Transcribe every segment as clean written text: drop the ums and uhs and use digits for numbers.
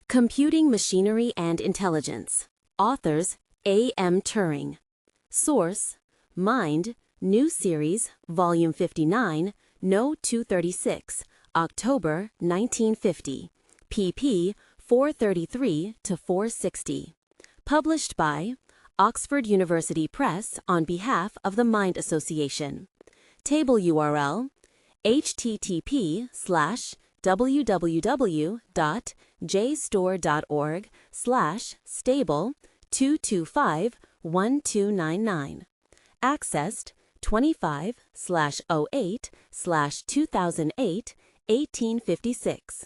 Computing Machinery and Intelligence. Authors A. M. Turing. Source: Mind, New Series, Volume 59, No. 236, October 1950, pp. 433 to 460. Published by Oxford University Press on behalf of the Mind Association. Table URL: http://www.jstore.org/stable2251299. Accessed 25/08/2008, 1856.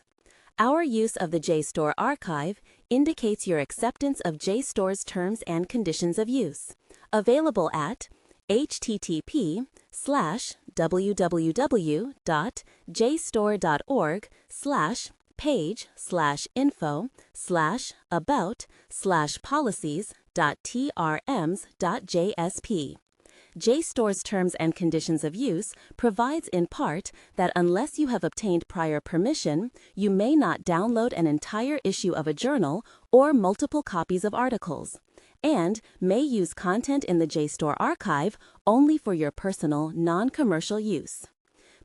Our use of the JSTOR archive indicates your acceptance of JSTOR's terms and conditions of use. Available at http://jstore.org/page/info/policies.trms.jsp. JSTOR's Terms and Conditions of Use provides in part that unless you have obtained prior permission, you may not download an entire issue of a journal or multiple copies of articles, and may use content in the JSTOR archive only for your personal, non-commercial use.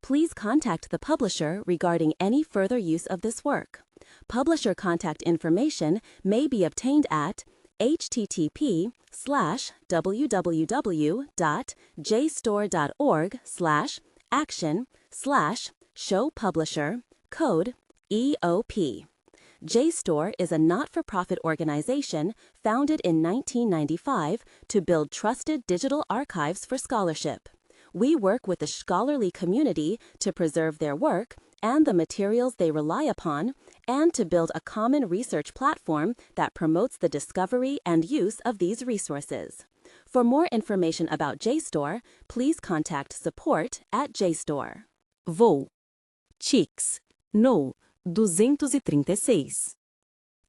Please contact the publisher regarding any further use of this work. Publisher contact information may be obtained at http://www.jstore.org/action/show-publisher code EOP. JSTOR is a not-for-profit organization founded in 1995 to build trusted digital archives for scholarship. We work with the scholarly community to preserve their work and the materials they rely upon, and to build a common research platform that promotes the discovery and use of these resources. For more information about JSTOR, please contact support@JSTOR. Voo. Chicks. No. 236.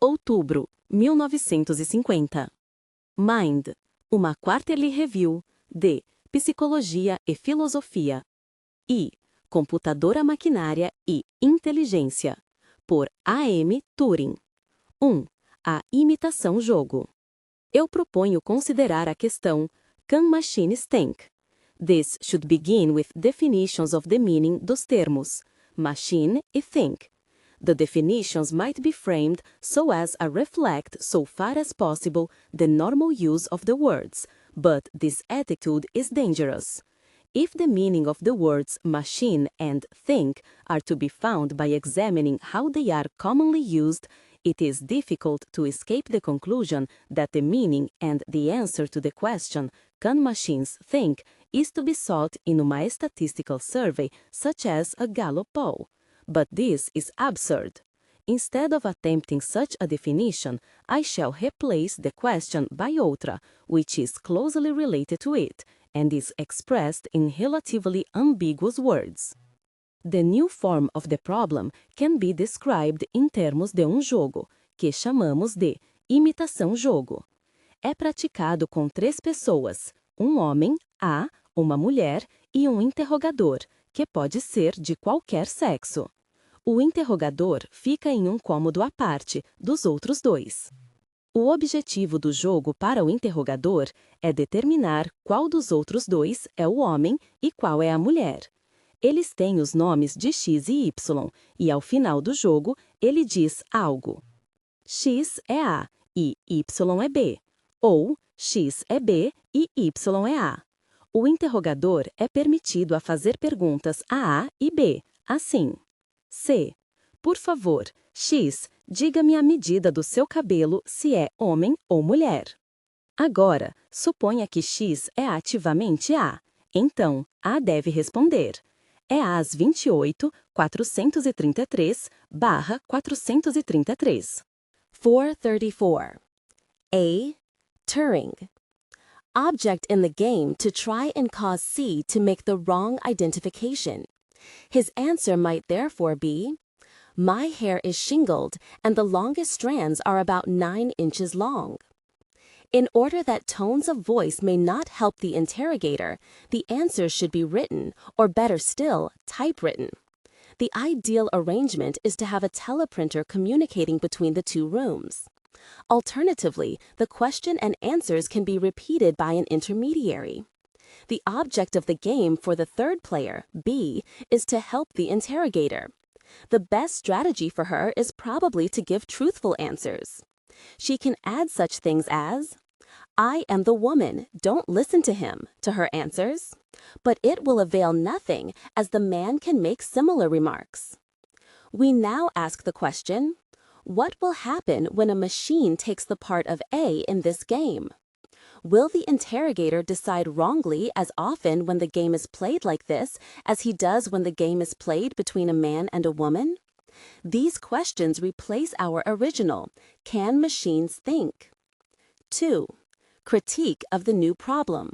Outubro, 1950. Mind. Uma Quarterly Review de Psicologia e Filosofia. I. Computadora Maquinária e Inteligência. Por A. M. Turing. 1. A imitação-jogo. Eu proponho considerar a questão Can machines think? This should begin with definitions of the meaning dos termos machine e think. The definitions might be framed so as to reflect so far as possible the normal use of the words, but this attitude is dangerous. If the meaning of the words machine and think are to be found by examining how they are commonly used, it is difficult to escape the conclusion that the meaning and the answer to the question, Can machines think?, is to be sought in a statistical survey such as a Gallup poll. But this is absurd. Instead of attempting such a definition, I shall replace the question by outra, which is closely related to it, and is expressed in relatively ambiguous words. The new form of the problem can be described em termos de jogo, que chamamos de imitação-jogo. É praticado com 3 pessoas, homem, A, uma mulher e interrogador, que pode ser de qualquer sexo. O interrogador fica em cômodo à parte dos outros 2. O objetivo do jogo para o interrogador é determinar qual dos outros 2 é o homem e qual é a mulher. Eles têm os nomes de X e Y, e ao final do jogo ele diz algo. X é A e Y é B, ou X é B e Y é A. O interrogador é permitido a fazer perguntas a A e B, assim. C. Por favor, X, diga-me a medida do seu cabelo se é homem ou mulher. Agora, suponha que X é ativamente A. Então, A deve responder. É às 28.433/433. 434. A. Turing. Object in the game to try and cause C to make the wrong identification. His answer might therefore be, My hair is shingled and the longest strands are about 9 inches long. In order that tones of voice may not help the interrogator, the answer should be written, or better still, typewritten. The ideal arrangement is to have a teleprinter communicating between the two rooms. Alternatively, the question and answers can be repeated by an intermediary. The object of the game for the third player, B, is to help the interrogator. The best strategy for her is probably to give truthful answers. She can add such things as, "I am the woman, don't listen to him," to her answers. But it will avail nothing, as the man can make similar remarks. We now ask the question, what will happen when a machine takes the part of A in this game? Will the interrogator decide wrongly as often when the game is played like this as he does when the game is played between a man and a woman? These questions replace our original, can machines think? 2. Critique of the new problem.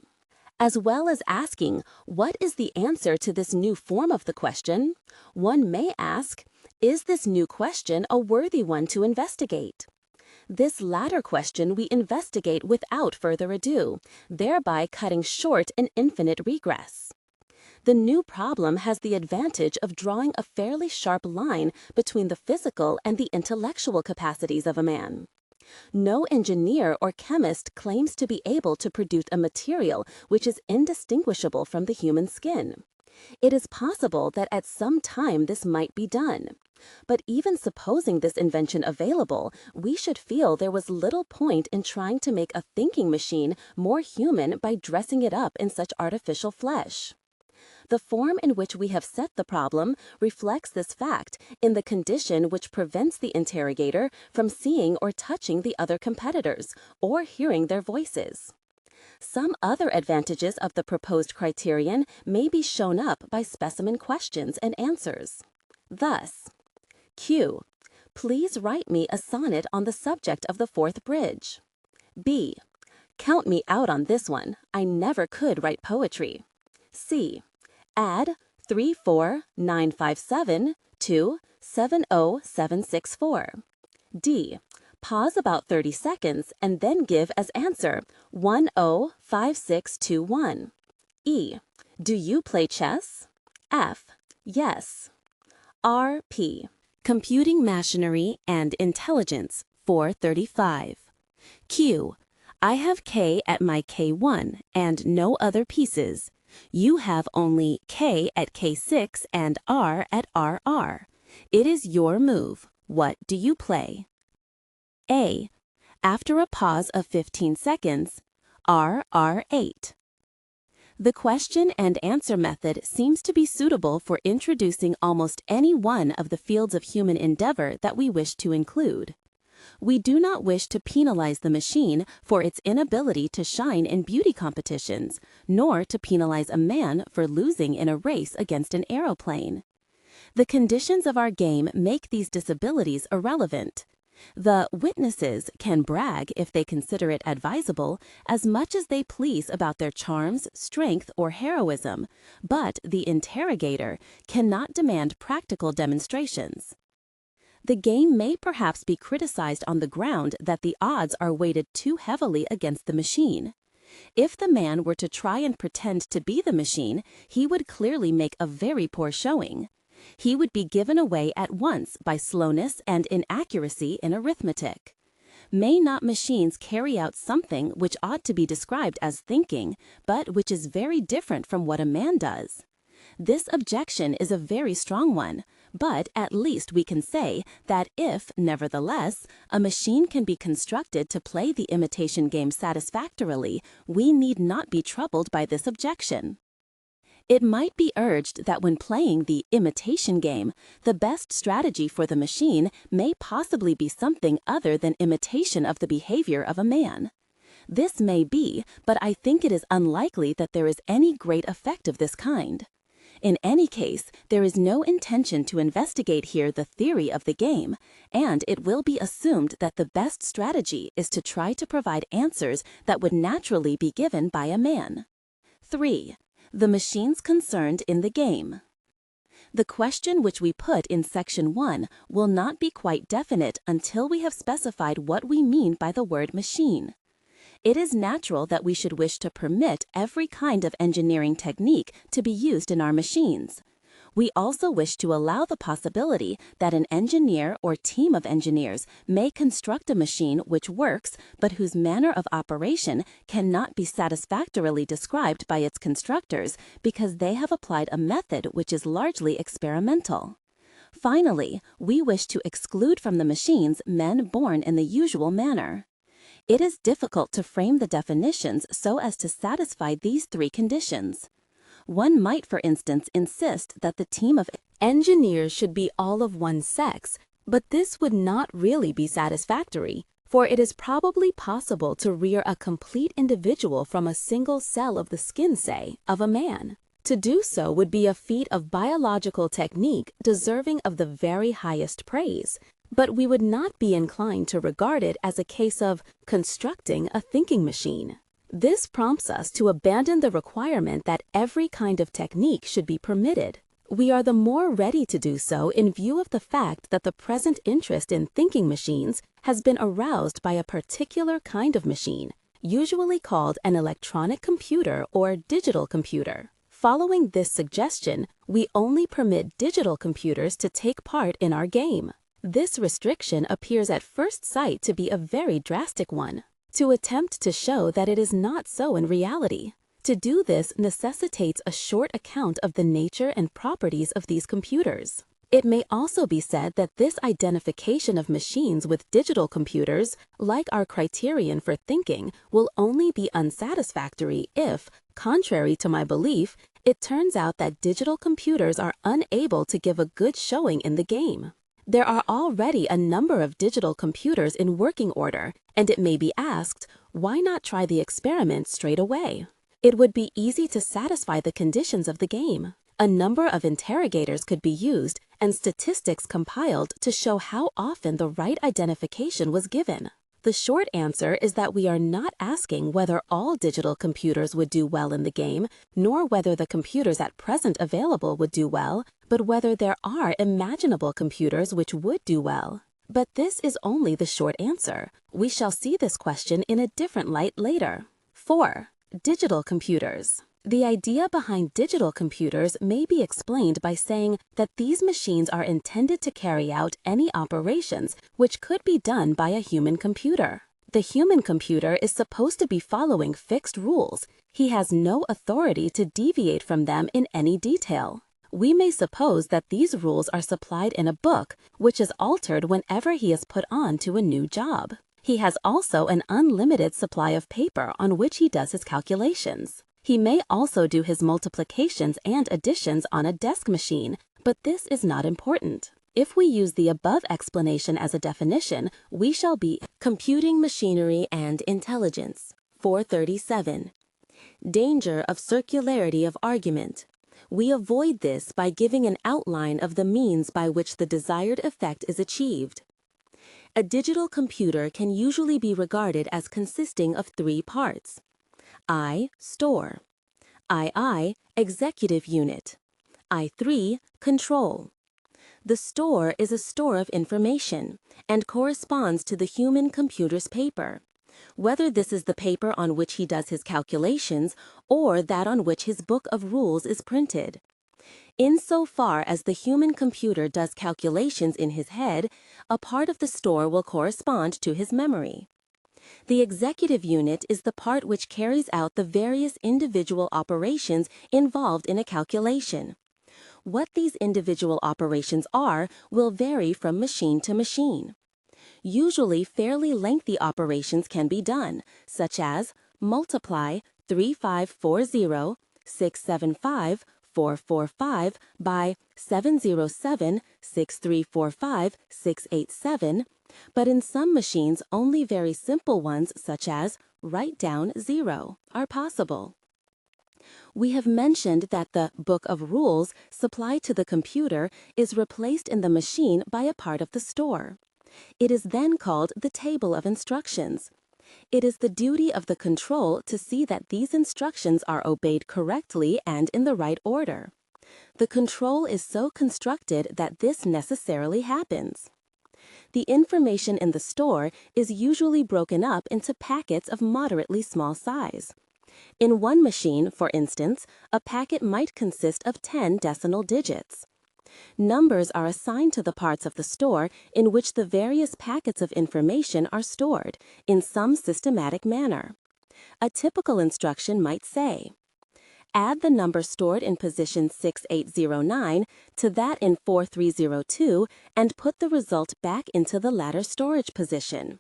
As well as asking, what is the answer to this new form of the question, one may ask, is this new question a worthy one to investigate? This latter question we investigate without further ado, thereby cutting short an infinite regress. The new problem has the advantage of drawing a fairly sharp line between the physical and the intellectual capacities of a man. No engineer or chemist claims to be able to produce a material which is indistinguishable from the human skin. It is possible that at some time this might be done. But even supposing this invention available, we should feel there was little point in trying to make a thinking machine more human by dressing it up in such artificial flesh. The form in which we have set the problem reflects this fact in the condition which prevents the interrogator from seeing or touching the other competitors or hearing their voices. Some other advantages of the proposed criterion may be shown up by specimen questions and answers. Thus, Q. Please write me a sonnet on the subject of the fourth bridge. B. Count me out on this one. I never could write poetry. C. Add 34957 to 70764. D. Pause about 30 seconds and then give as answer 105621. E. Do you play chess? F. Yes. R. P. Computing machinery and intelligence 435. Q. I have K at my K1 and no other pieces. You have only K at K6 and R at RR. It is your move. What do you play? A. After a pause of 15 seconds, RR8. The question and answer method seems to be suitable for introducing almost any one of the fields of human endeavor that we wish to include. We do not wish to penalize the machine for its inability to shine in beauty competitions, nor to penalize a man for losing in a race against an aeroplane. The conditions of our game make these disabilities irrelevant. The witnesses can brag, if they consider it advisable, as much as they please about their charms, strength, or heroism, but the interrogator cannot demand practical demonstrations. The game may perhaps be criticized on the ground that the odds are weighted too heavily against the machine. If the man were to try and pretend to be the machine, he would clearly make a very poor showing. He would be given away at once by slowness and inaccuracy in arithmetic. May not machines carry out something which ought to be described as thinking, but which is very different from what a man does? This objection is a very strong one, but at least we can say that if, nevertheless, a machine can be constructed to play the imitation game satisfactorily, we need not be troubled by this objection. It might be urged that when playing the imitation game, the best strategy for the machine may possibly be something other than imitation of the behavior of a man. This may be, but I think it is unlikely that there is any great effect of this kind. In any case, there is no intention to investigate here the theory of the game, and it will be assumed that the best strategy is to try to provide answers that would naturally be given by a man. 3. The machines concerned in the game. The question which we put in Section 1 will not be quite definite until we have specified what we mean by the word machine. It is natural that we should wish to permit every kind of engineering technique to be used in our machines. We also wish to allow the possibility that an engineer or team of engineers may construct a machine which works, but whose manner of operation cannot be satisfactorily described by its constructors because they have applied a method which is largely experimental. Finally, we wish to exclude from the machines men born in the usual manner. It is difficult to frame the definitions so as to satisfy these three conditions. One might, for instance, insist that the team of engineers should be all of one sex, but this would not really be satisfactory, for it is probably possible to rear a complete individual from a single cell of the skin, say, of a man. To do so would be a feat of biological technique deserving of the very highest praise, but we would not be inclined to regard it as a case of constructing a thinking machine. This prompts us to abandon the requirement that every kind of technique should be permitted. We are the more ready to do so in view of the fact that the present interest in thinking machines has been aroused by a particular kind of machine, usually called an electronic computer or digital computer. Following this suggestion, we only permit digital computers to take part in our game. This restriction appears at first sight to be a very drastic one. To attempt to show that it is not so in reality. To do this necessitates a short account of the nature and properties of these computers. It may also be said that this identification of machines with digital computers, like our criterion for thinking, will only be unsatisfactory if, contrary to my belief, it turns out that digital computers are unable to give a good showing in the game. There are already a number of digital computers in working order, and it may be asked, why not try the experiment straight away? It would be easy to satisfy the conditions of the game. A number of interrogators could be used and statistics compiled to show how often the right identification was given. The short answer is that we are not asking whether all digital computers would do well in the game, nor whether the computers at present available would do well, but whether there are imaginable computers which would do well. But this is only the short answer. We shall see this question in a different light later. 4. Digital computers. The idea behind digital computers may be explained by saying that these machines are intended to carry out any operations which could be done by a human computer. The human computer is supposed to be following fixed rules. He has no authority to deviate from them in any detail. We may suppose that these rules are supplied in a book, which is altered whenever he is put on to a new job. He has also an unlimited supply of paper on which he does his calculations. He may also do his multiplications and additions on a desk machine, but this is not important. If we use the above explanation as a definition, we shall be computing machinery and intelligence. 437. Danger of circularity of argument. We avoid this by giving an outline of the means by which the desired effect is achieved. A digital computer can usually be regarded as consisting of three parts. I, store. II, executive unit. I3, control. The store is a store of information and corresponds to the human computer's paper, whether this is the paper on which he does his calculations or that on which his book of rules is printed. Insofar as the human computer does calculations in his head, a part of the store will correspond to his memory. The executive unit is the part which carries out the various individual operations involved in a calculation. What these individual operations are will vary from machine to machine. Usually fairly lengthy operations can be done, such as multiply 3540 675 445 by 707 6345 687, but in some machines only very simple ones such as write down 0 are possible. We have mentioned that the book of rules supplied to the computer is replaced in the machine by a part of the store. It is then called the table of instructions. It is the duty of the control to see that these instructions are obeyed correctly and in the right order. The control is so constructed that this necessarily happens. The information in the store is usually broken up into packets of moderately small size. In one machine, for instance, a packet might consist of 10 decimal digits. Numbers are assigned to the parts of the store in which the various packets of information are stored in some systematic manner. A typical instruction might say, add the number stored in position 6809 to that in 4302 and put the result back into the latter storage position.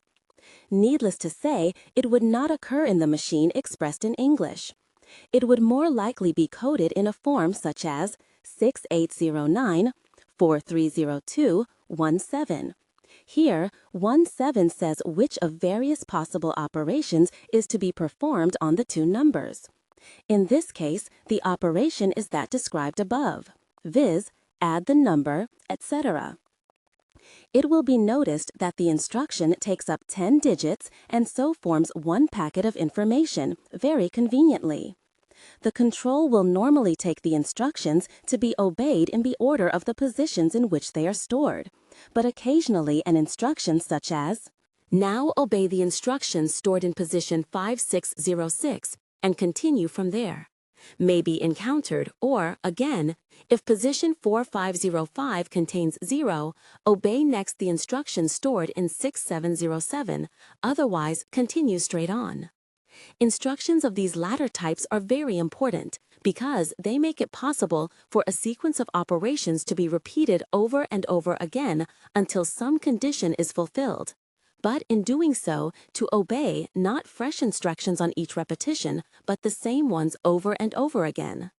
Needless to say, it would not occur in the machine expressed in English. It would more likely be coded in a form such as 6809 4302 17. Here, 17 says which of various possible operations is to be performed on the two numbers. In this case, the operation is that described above, viz., add the number, etc. It will be noticed that the instruction takes up 10 digits and so forms one packet of information, very conveniently. The control will normally take the instructions to be obeyed in the order of the positions in which they are stored, but occasionally an instruction such as, now obey the instructions stored in position 5606 and continue from there, may be encountered, or, again, if position 4505 contains 0, obey next the instructions stored in 6707, otherwise continue straight on. Instructions of these latter types are very important because they make it possible for a sequence of operations to be repeated over and over again until some condition is fulfilled. But in doing so, to obey not fresh instructions on each repetition, but the same ones over and over again.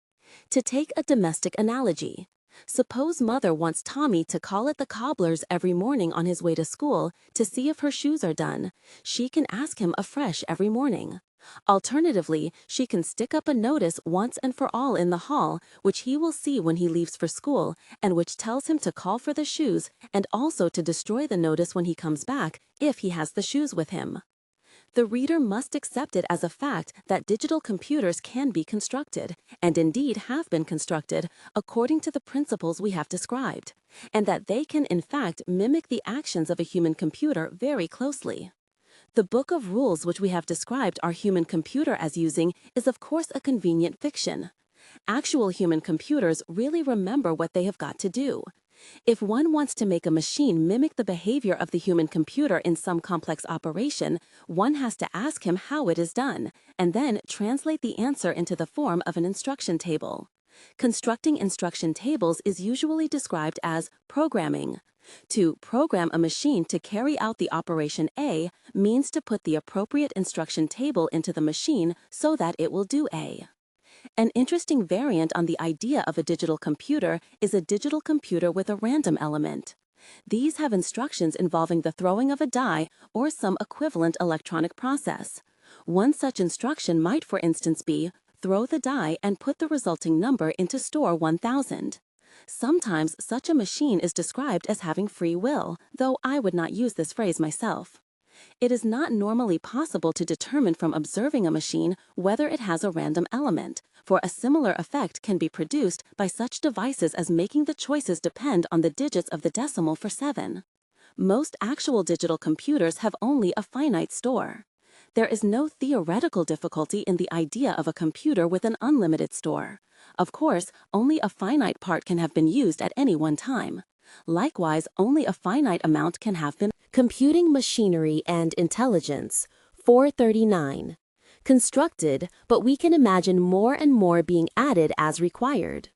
To take a domestic analogy, suppose mother wants Tommy to call at the cobbler's every morning on his way to school to see if her shoes are done. She can ask him afresh every morning. Alternatively, she can stick up a notice once and for all in the hall, which he will see when he leaves for school, and which tells him to call for the shoes and also to destroy the notice when he comes back if he has the shoes with him. The reader must accept it as a fact that digital computers can be constructed, and indeed have been constructed, according to the principles we have described, and that they can in fact mimic the actions of a human computer very closely. The book of rules which we have described our human computer as using is of course a convenient fiction. Actual human computers really remember what they have got to do. If one wants to make a machine mimic the behavior of the human computer in some complex operation, one has to ask him how it is done, and then translate the answer into the form of an instruction table. Constructing instruction tables is usually described as programming. To program a machine to carry out the operation A means to put the appropriate instruction table into the machine so that it will do A. An interesting variant on the idea of a digital computer is a digital computer with a random element. These have instructions involving the throwing of a die or some equivalent electronic process. One such instruction might, for instance, be, throw the die and put the resulting number into store 1000. Sometimes such a machine is described as having free will, though I would not use this phrase myself. It is not normally possible to determine from observing a machine whether it has a random element, for a similar effect can be produced by such devices as making the choices depend on the digits of the decimal for 7. Most actual digital computers have only a finite store. There is no theoretical difficulty in the idea of a computer with an unlimited store. Of course, only a finite part can have been used at any one time. Likewise, only a finite amount can have been. Computing machinery and intelligence, 439. Constructed, but we can imagine more and more being added as required.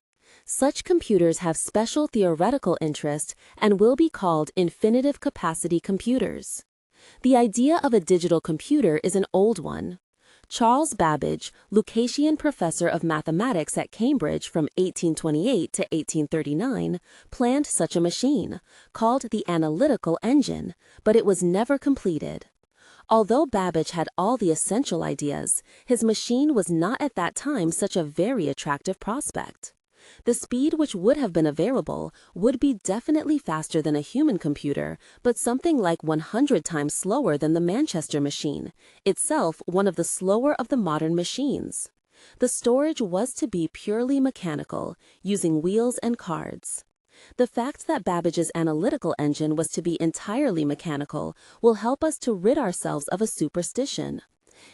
Such computers have special theoretical interest and will be called infinitive capacity computers. The idea of a digital computer is an old one. Charles Babbage, Lucasian professor of mathematics at Cambridge from 1828 to 1839, planned such a machine, called the analytical engine, but it was never completed. Although Babbage had all the essential ideas, his machine was not at that time such a very attractive prospect. The speed which would have been available would be definitely faster than a human computer, but something like 100 times slower than the Manchester machine, itself one of the slower of the modern machines. The storage was to be purely mechanical, using wheels and cards. The fact that Babbage's analytical engine was to be entirely mechanical will help us to rid ourselves of a superstition.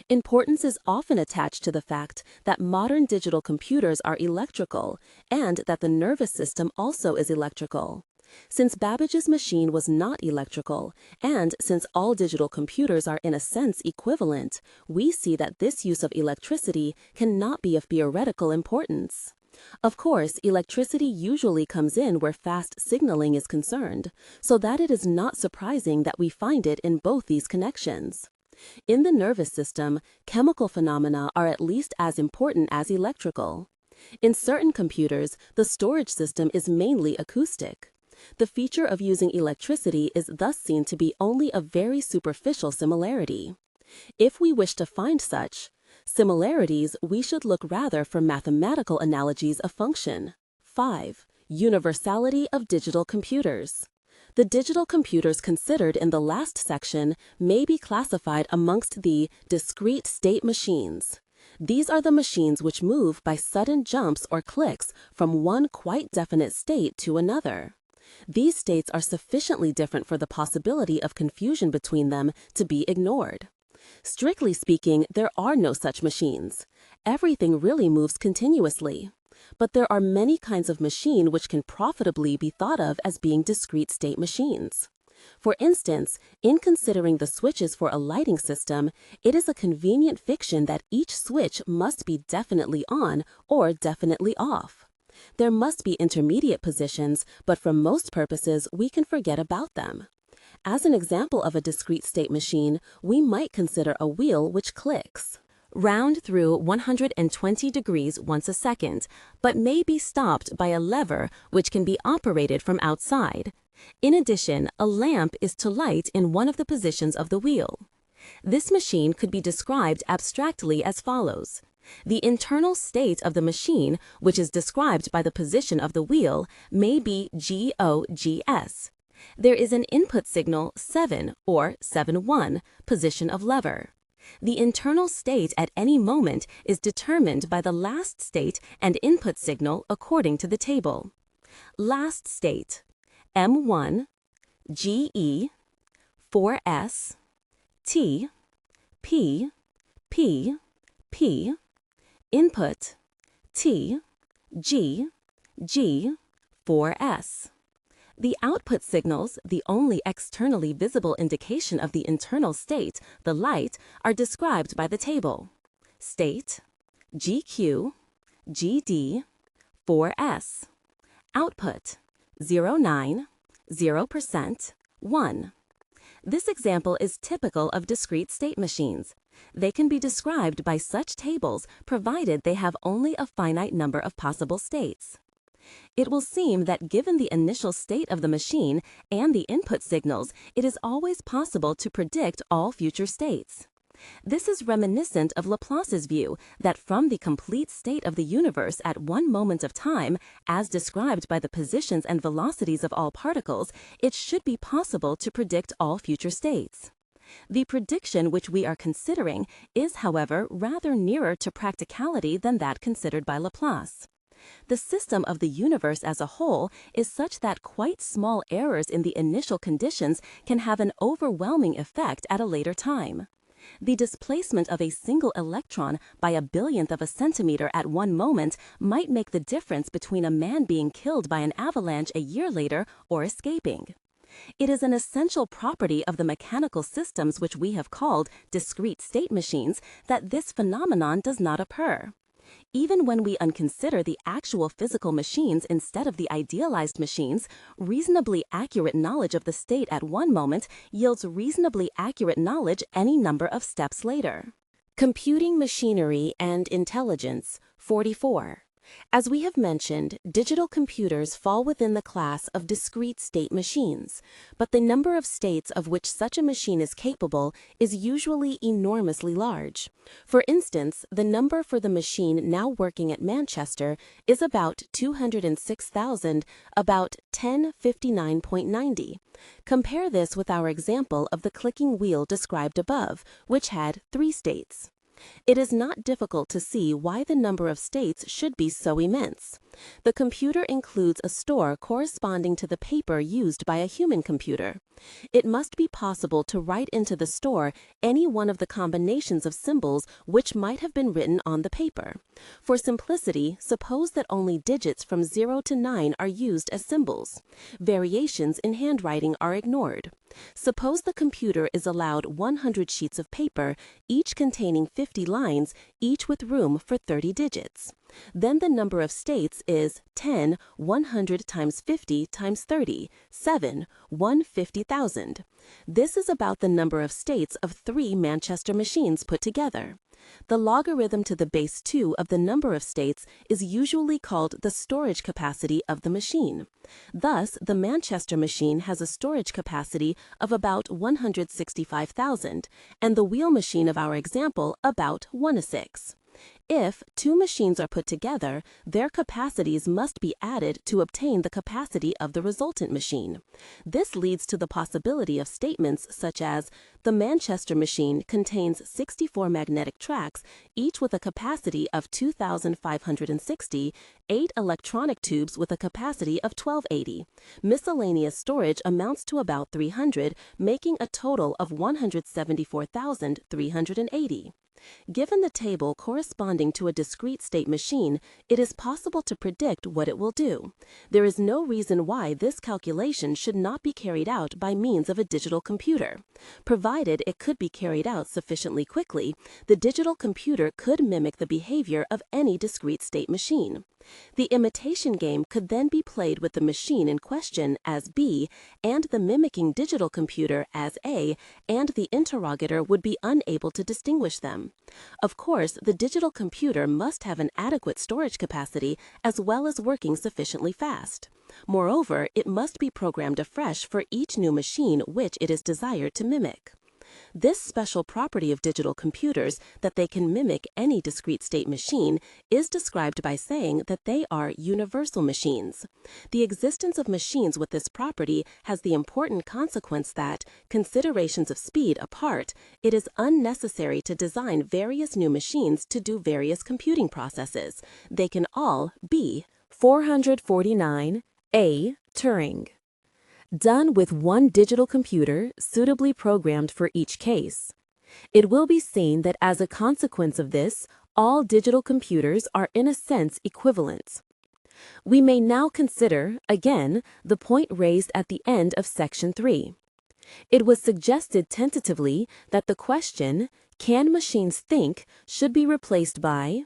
Importance is often attached to the fact that modern digital computers are electrical and that the nervous system also is electrical. Since Babbage's machine was not electrical, and since all digital computers are in a sense equivalent, we see that this use of electricity cannot be of theoretical importance. Of course, electricity usually comes in where fast signaling is concerned, so that it is not surprising that we find it in both these connections. In the nervous system, chemical phenomena are at least as important as electrical. In certain computers, the storage system is mainly acoustic. The feature of using electricity is thus seen to be only a very superficial similarity. If we wish to find such similarities, we should look rather for mathematical analogies of function. 5. Universality of digital computers. The digital computers considered in the last section may be classified amongst the discrete state machines. These are the machines which move by sudden jumps or clicks from one quite definite state to another. These states are sufficiently different for the possibility of confusion between them to be ignored. Strictly speaking, there are no such machines. Everything really moves continuously. But there are many kinds of machine which can profitably be thought of as being discrete state machines. For instance, in considering the switches for a lighting system, it is a convenient fiction that each switch must be definitely on or definitely off. There must be intermediate positions, but for most purposes we can forget about them. As an example of a discrete state machine, we might consider a wheel which clicks round through 120 degrees once a second, but may be stopped by a lever which can be operated from outside. In addition, a lamp is to light in one of the positions of the wheel. This machine could be described abstractly as follows. The internal state of the machine, which is described by the position of the wheel, may be GOGS. There is an input signal 7 or 7-1 position of lever. The internal state at any moment is determined by the last state and input signal according to the table. Last state M1, GE, 4S, T, P, P, P, input T, G, G, 4S. The output signals, the only externally visible indication of the internal state, the light, are described by the table. State, GQ, GD, 4S. Output, 09, 0%, 1. This example is typical of discrete state machines. They can be described by such tables provided they have only a finite number of possible states. It will seem that given the initial state of the machine and the input signals, it is always possible to predict all future states. This is reminiscent of Laplace's view that from the complete state of the universe at one moment of time, as described by the positions and velocities of all particles, it should be possible to predict all future states. The prediction which we are considering is, however, rather nearer to practicality than that considered by Laplace. The system of the universe as a whole is such that quite small errors in the initial conditions can have an overwhelming effect at a later time. The displacement of a single electron by a billionth of a centimeter at one moment might make the difference between a man being killed by an avalanche a year later or escaping. It is an essential property of the mechanical systems which we have called discrete state machines that this phenomenon does not occur. Even when we unconsider the actual physical machines instead of the idealized machines, reasonably accurate knowledge of the state at one moment yields reasonably accurate knowledge any number of steps later. Computing machinery and intelligence, 44. As we have mentioned, digital computers fall within the class of discrete state machines, but the number of states of which such a machine is capable is usually enormously large. For instance, the number for the machine now working at Manchester is about 206,000, about 1059.90. Compare this with our example of the clicking wheel described above, which had 3 states. It is not difficult to see why the number of states should be so immense. The computer includes a store corresponding to the paper used by a human computer. It must be possible to write into the store any one of the combinations of symbols which might have been written on the paper. For simplicity, suppose that only digits from 0 to 9 are used as symbols. Variations in handwriting are ignored. Suppose the computer is allowed 100 sheets of paper, each containing 50 lines, each with room for 30 digits. Then the number of states is 10, 100 times 50 times 30, 7, 150,000. This is about the number of states of 3 Manchester machines put together. The logarithm to the base 2 of the number of states is usually called the storage capacity of the machine. Thus, the Manchester machine has a storage capacity of about 165,000, and the wheel machine of our example about 1/6. If 2 machines are put together, their capacities must be added to obtain the capacity of the resultant machine. This leads to the possibility of statements such as, the Manchester machine contains 64 magnetic tracks, each with a capacity of 2,560, 8 electronic tubes with a capacity of 1,280. Miscellaneous storage amounts to about 300, making a total of 174,380. Given the table corresponding to a discrete state machine, it is possible to predict what it will do. There is no reason why this calculation should not be carried out by means of a digital computer. Provided it could be carried out sufficiently quickly, the digital computer could mimic the behavior of any discrete state machine. The imitation game could then be played with the machine in question as B and the mimicking digital computer as A, and the interrogator would be unable to distinguish them. Of course, the digital computer must have an adequate storage capacity as well as working sufficiently fast. Moreover, it must be programmed afresh for each new machine which it is desired to mimic. This special property of digital computers, that they can mimic any discrete state machine, is described by saying that they are universal machines. The existence of machines with this property has the important consequence that, considerations of speed apart, it is unnecessary to design various new machines to do various computing processes. They can all be 449 A. Turing. Done with one digital computer suitably programmed for each case. It will be seen that as a consequence of this, all digital computers are in a sense equivalent. We may now consider, again, the point raised at the end of Section 3. It was suggested tentatively that the question, "Can machines think?" should be replaced by,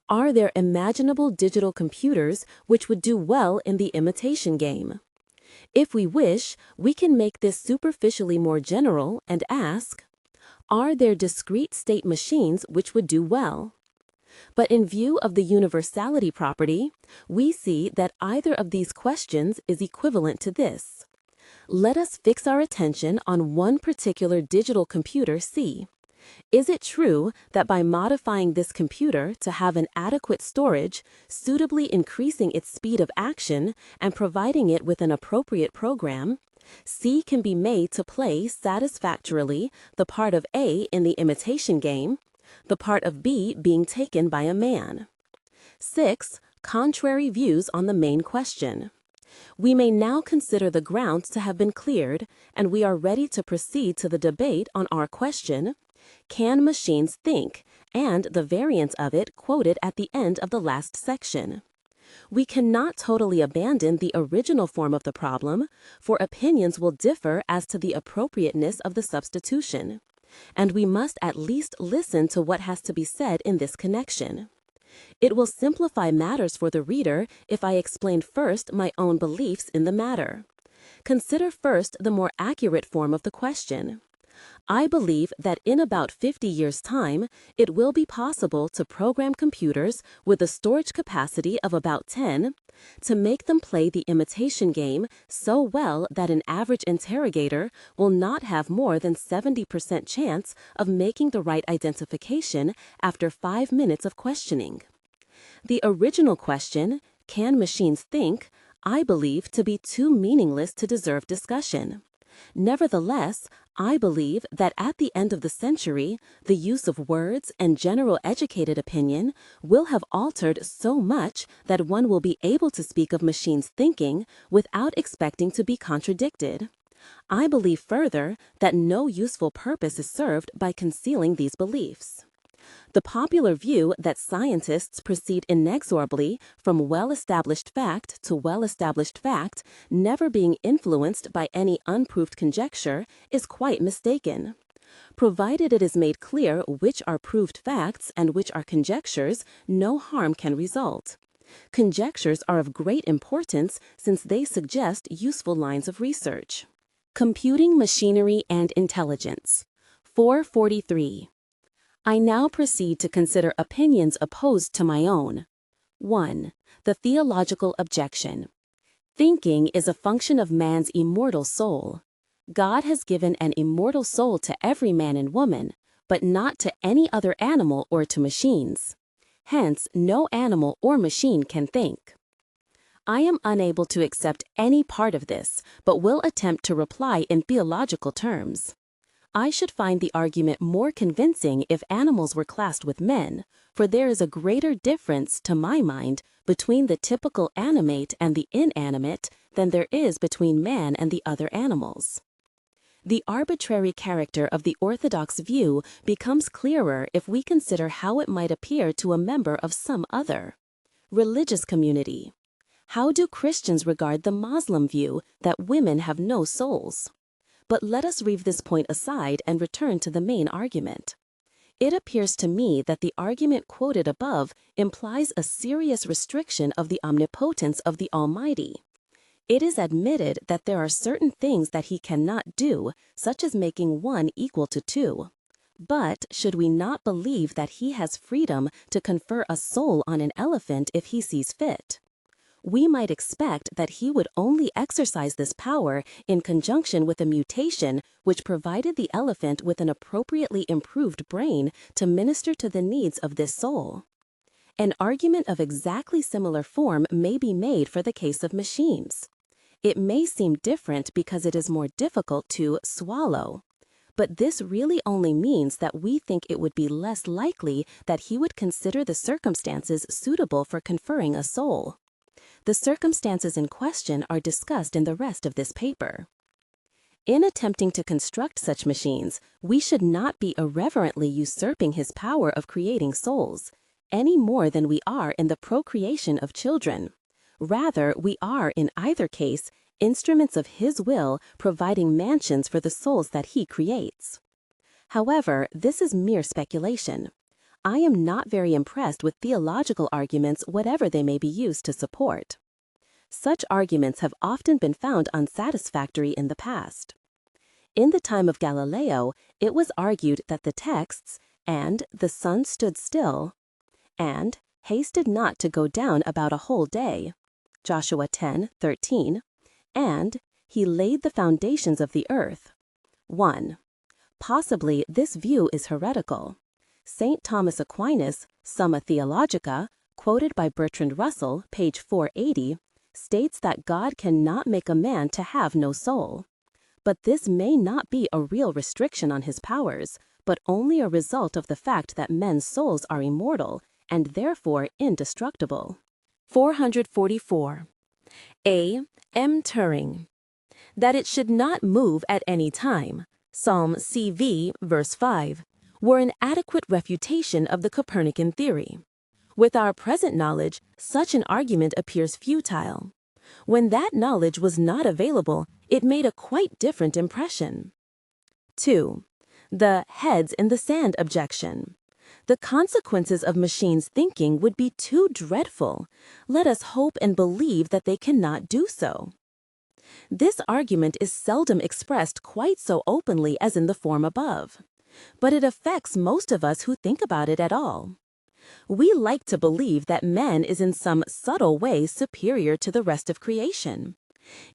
"Are there imaginable digital computers which would do well in the imitation game?" If we wish, we can make this superficially more general and ask, are there discrete state machines which would do well? But in view of the universality property, we see that either of these questions is equivalent to this. Let us fix our attention on one particular digital computer C. Is it true that by modifying this computer to have an adequate storage, suitably increasing its speed of action, and providing it with an appropriate program, C can be made to play satisfactorily the part of A in the imitation game, the part of B being taken by a man? 6. Contrary views on the main question. We may now consider the grounds to have been cleared, and we are ready to proceed to the debate on our question, "Can machines think?" and the variants of it quoted at the end of the last section. We cannot totally abandon the original form of the problem, for opinions will differ as to the appropriateness of the substitution, and we must at least listen to what has to be said in this connection. It will simplify matters for the reader if I explain first my own beliefs in the matter. Consider first the more accurate form of the question. I believe that in about 50 years' time, it will be possible to program computers with a storage capacity of about 10, to make them play the imitation game so well that an average interrogator will not have more than 70% chance of making the right identification after 5 minutes of questioning. The original question, "Can machines think?" I believe to be too meaningless to deserve discussion. Nevertheless, I believe that at the end of the century, the use of words and general educated opinion will have altered so much that one will be able to speak of machines thinking without expecting to be contradicted. I believe further that no useful purpose is served by concealing these beliefs. The popular view that scientists proceed inexorably from well-established fact to well-established fact, never being influenced by any unproved conjecture, is quite mistaken. Provided it is made clear which are proved facts and which are conjectures, no harm can result. Conjectures are of great importance since they suggest useful lines of research. Computing machinery and intelligence. 443. I now proceed to consider opinions opposed to my own. 1. The theological objection. Thinking is a function of man's immortal soul. God has given an immortal soul to every man and woman, but not to any other animal or to machines. Hence, no animal or machine can think. I am unable to accept any part of this, but will attempt to reply in theological terms. I should find the argument more convincing if animals were classed with men, for there is a greater difference, to my mind, between the typical animate and the inanimate than there is between man and the other animals. The arbitrary character of the orthodox view becomes clearer if we consider how it might appear to a member of some other religious community. How do Christians regard the Muslim view that women have no souls? But let us leave this point aside and return to the main argument. It appears to me that the argument quoted above implies a serious restriction of the omnipotence of the Almighty. It is admitted that there are certain things that he cannot do, such as making one equal to two. But should we not believe that he has freedom to confer a soul on an elephant if he sees fit? We might expect that he would only exercise this power in conjunction with a mutation which provided the elephant with an appropriately improved brain to minister to the needs of this soul. An argument of exactly similar form may be made for the case of machines. It may seem different because it is more difficult to swallow. But this really only means that we think it would be less likely that he would consider the circumstances suitable for conferring a soul. The circumstances in question are discussed in the rest of this paper. In attempting to construct such machines, we should not be irreverently usurping his power of creating souls, any more than we are in the procreation of children. Rather, we are, in either case, instruments of his will providing mansions for the souls that he creates. However, this is mere speculation. I am not very impressed with theological arguments, whatever they may be used to support. Such arguments have often been found unsatisfactory in the past. In the time of Galileo, it was argued that the texts, and the sun stood still, and hasted not to go down about a whole day, Joshua 10:13, and he laid the foundations of the earth. 1. Possibly this view is heretical. St. Thomas Aquinas, Summa Theologica, quoted by Bertrand Russell, page 480, states that God cannot make a man to have no soul. But this may not be a real restriction on his powers, but only a result of the fact that men's souls are immortal and therefore indestructible. 444. A. M. Turing. That it should not move at any time, Psalm CV, verse 5, were an adequate refutation of the Copernican theory. With our present knowledge, such an argument appears futile. When that knowledge was not available, it made a quite different impression. 2. The heads in the sand objection. The consequences of machines thinking would be too dreadful. Let us hope and believe that they cannot do so. This argument is seldom expressed quite so openly as in the form above, but it affects most of us who think about it at all. We like to believe that man is in some subtle way superior to the rest of creation.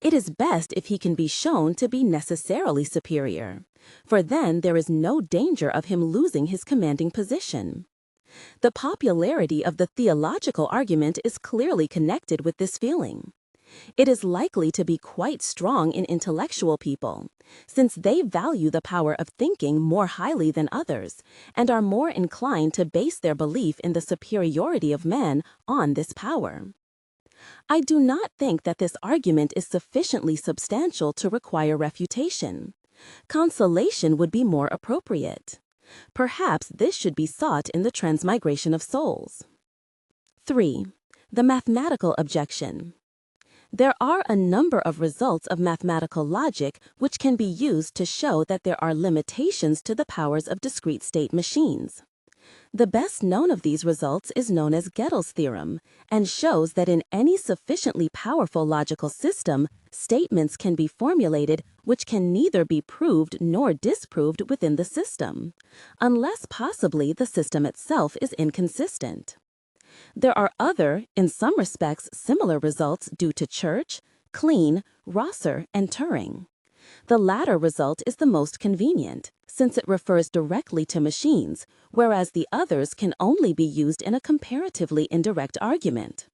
It is best if he can be shown to be necessarily superior, for then there is no danger of him losing his commanding position. The popularity of the theological argument is clearly connected with this feeling. It is likely to be quite strong in intellectual people, since they value the power of thinking more highly than others and are more inclined to base their belief in the superiority of man on this power. I do not think that this argument is sufficiently substantial to require refutation. Consolation would be more appropriate. Perhaps this should be sought in the transmigration of souls. 3. The mathematical objection. There are a number of results of mathematical logic which can be used to show that there are limitations to the powers of discrete state machines. The best known of these results is known as Gödel's theorem and shows that in any sufficiently powerful logical system, statements can be formulated which can neither be proved nor disproved within the system, unless possibly the system itself is inconsistent. There are other, in some respects similar results due to Church, Kleene, Rosser, and Turing. The latter result is the most convenient, since it refers directly to machines, whereas the others can only be used in a comparatively indirect argument.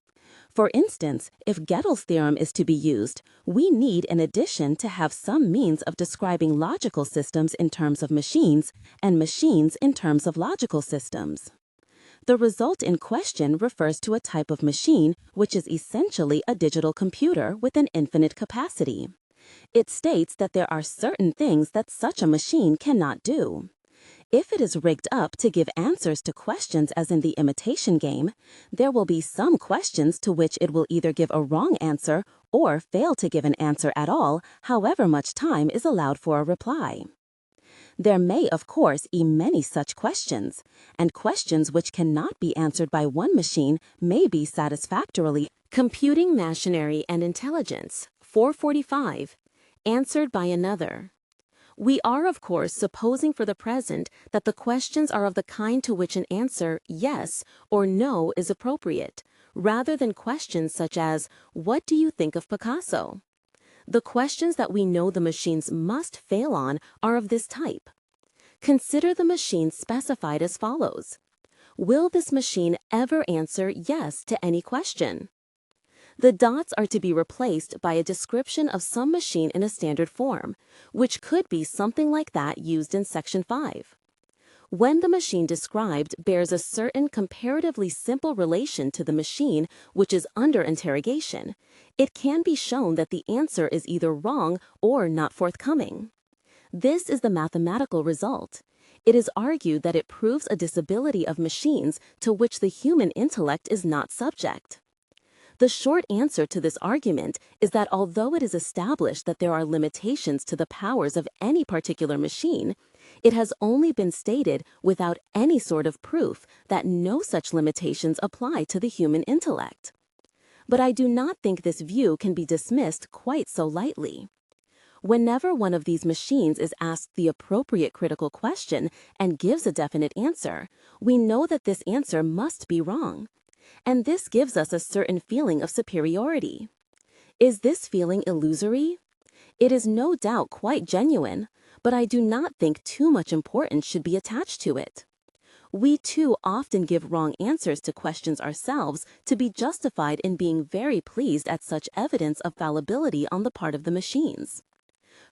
For instance, if Gödel's theorem is to be used, we need in addition to have some means of describing logical systems in terms of machines and machines in terms of logical systems. The result in question refers to a type of machine which is essentially a digital computer with an infinite capacity. It states that there are certain things that such a machine cannot do. If it is rigged up to give answers to questions as in the imitation game, there will be some questions to which it will either give a wrong answer or fail to give an answer at all, however much time is allowed for a reply. There may, of course, be many such questions, and questions which cannot be answered by one machine may be satisfactorily computing machinery and intelligence, 445, answered by another. We are, of course, supposing for the present that the questions are of the kind to which an answer yes or no is appropriate, rather than questions such as, "What do you think of Picasso?" The questions that we know the machines must fail on are of this type. Consider the machine specified as follows. Will this machine ever answer yes to any question? The dots are to be replaced by a description of some machine in a standard form, which could be something like that used in Section 5. When the machine described bears a certain comparatively simple relation to the machine which is under interrogation, it can be shown that the answer is either wrong or not forthcoming. This is the mathematical result. It is argued that it proves a disability of machines to which the human intellect is not subject. The short answer to this argument is that although it is established that there are limitations to the powers of any particular machine, it has only been stated without any sort of proof that no such limitations apply to the human intellect. But I do not think this view can be dismissed quite so lightly. Whenever one of these machines is asked the appropriate critical question and gives a definite answer, we know that this answer must be wrong. And this gives us a certain feeling of superiority. Is this feeling illusory? It is no doubt quite genuine, but I do not think too much importance should be attached to it. We too often give wrong answers to questions ourselves to be justified in being very pleased at such evidence of fallibility on the part of the machines.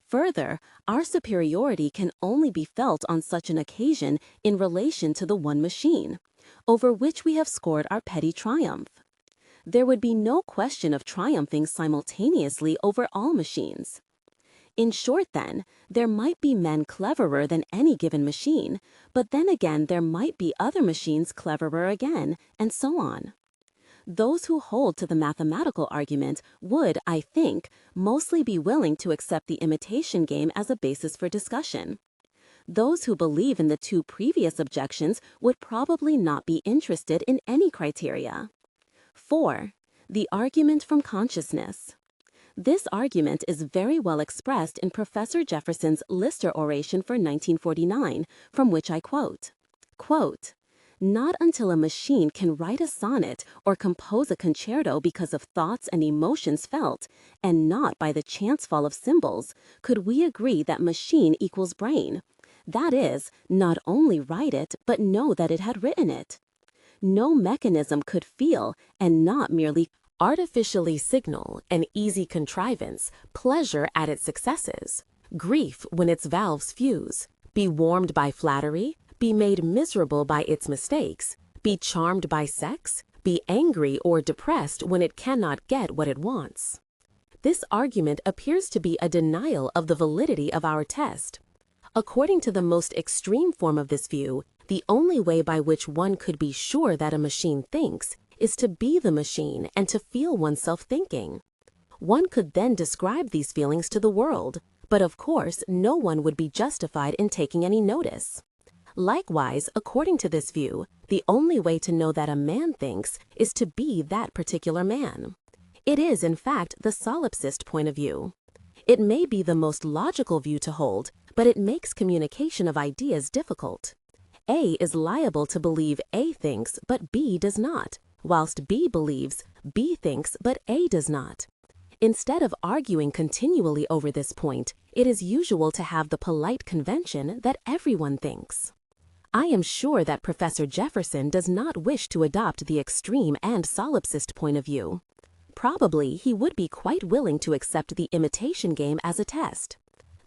Further, our superiority can only be felt on such an occasion in relation to the one machine, over which we have scored our petty triumph. There would be no question of triumphing simultaneously over all machines. In short, then, there might be men cleverer than any given machine, but then again there might be other machines cleverer again, and so on. Those who hold to the mathematical argument would, I think, mostly be willing to accept the imitation game as a basis for discussion. Those who believe in the two previous objections would probably not be interested in any criteria. 4. The argument from consciousness. This argument is very well expressed in Professor Jefferson's Lister oration for 1949, from which I quote, "Not until a machine can write a sonnet or compose a concerto because of thoughts and emotions felt, and not by the chance fall of symbols, could we agree that machine equals brain. That is, not only write it, but know that it had written it. No mechanism could feel, and not merely artificially signal an easy contrivance, pleasure at its successes, grief when its valves fuse, be warmed by flattery, be made miserable by its mistakes, be charmed by sex, be angry or depressed when it cannot get what it wants. This argument appears to be a denial of the validity of our test. According to the most extreme form of this view, the only way by which one could be sure that a machine thinks is to be the machine and to feel oneself thinking. One could then describe these feelings to the world, but of course no one would be justified in taking any notice. Likewise, according to this view, the only way to know that a man thinks is to be that particular man. It is, in fact, the solipsist point of view. It may be the most logical view to hold, but it makes communication of ideas difficult. A is liable to believe A thinks, but B does not, whilst B believes B thinks, but A does not. Instead of arguing continually over this point, it is usual to have the polite convention that everyone thinks. I am sure that Professor Jefferson does not wish to adopt the extreme and solipsist point of view. Probably he would be quite willing to accept the imitation game as a test.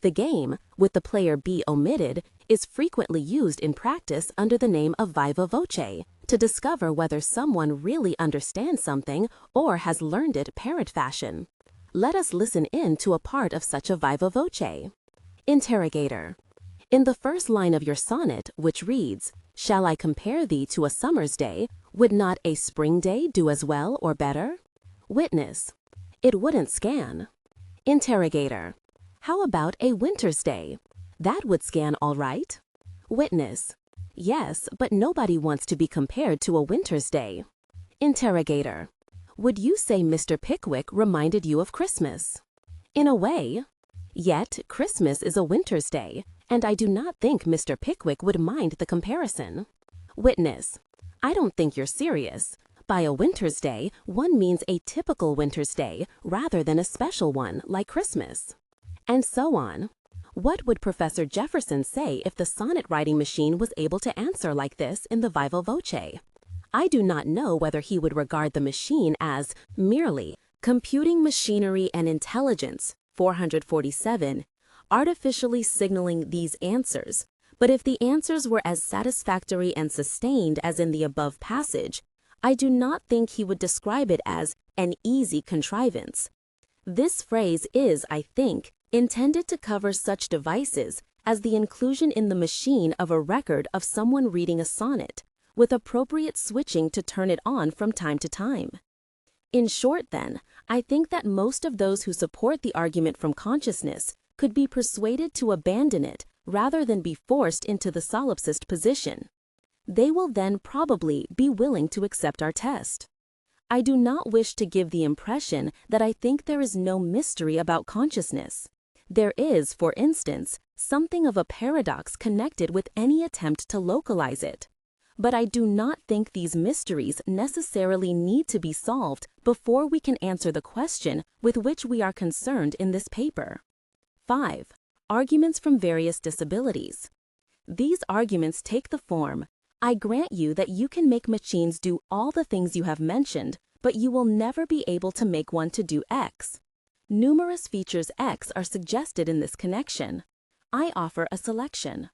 The game, with the player B omitted, is frequently used in practice under the name of viva voce, to discover whether someone really understands something or has learned it parrot fashion. Let us listen in to a part of such a viva voce. Interrogator. In the first line of your sonnet, which reads, "Shall I compare thee to a summer's day, would not a spring day do as well or better?" Witness. It wouldn't scan. Interrogator. How about a winter's day? That would scan all right. Witness. Yes, but nobody wants to be compared to a winter's day. Interrogator. Would you say Mr. Pickwick reminded you of Christmas? In a way. Yet, Christmas is a winter's day, and I do not think Mr. Pickwick would mind the comparison. Witness. I don't think you're serious. By a winter's day, one means a typical winter's day rather than a special one like Christmas. And so on. What would Professor Jefferson say if the sonnet writing machine was able to answer like this in the viva voce? I do not know whether he would regard the machine as merely computing machinery and intelligence, 447, artificially signaling these answers, but if the answers were as satisfactory and sustained as in the above passage, I do not think he would describe it as an easy contrivance. This phrase is, I think, intended to cover such devices as the inclusion in the machine of a record of someone reading a sonnet, with appropriate switching to turn it on from time to time. In short, then, I think that most of those who support the argument from consciousness could be persuaded to abandon it rather than be forced into the solipsist position. They will then probably be willing to accept our test. I do not wish to give the impression that I think there is no mystery about consciousness. There is, for instance, something of a paradox connected with any attempt to localize it. But I do not think these mysteries necessarily need to be solved before we can answer the question with which we are concerned in this paper. 5. Arguments from various disabilities. These arguments take the form, I grant you that you can make machines do all the things you have mentioned, but you will never be able to make one to do X. Numerous features X are suggested in this connection. I offer a selection.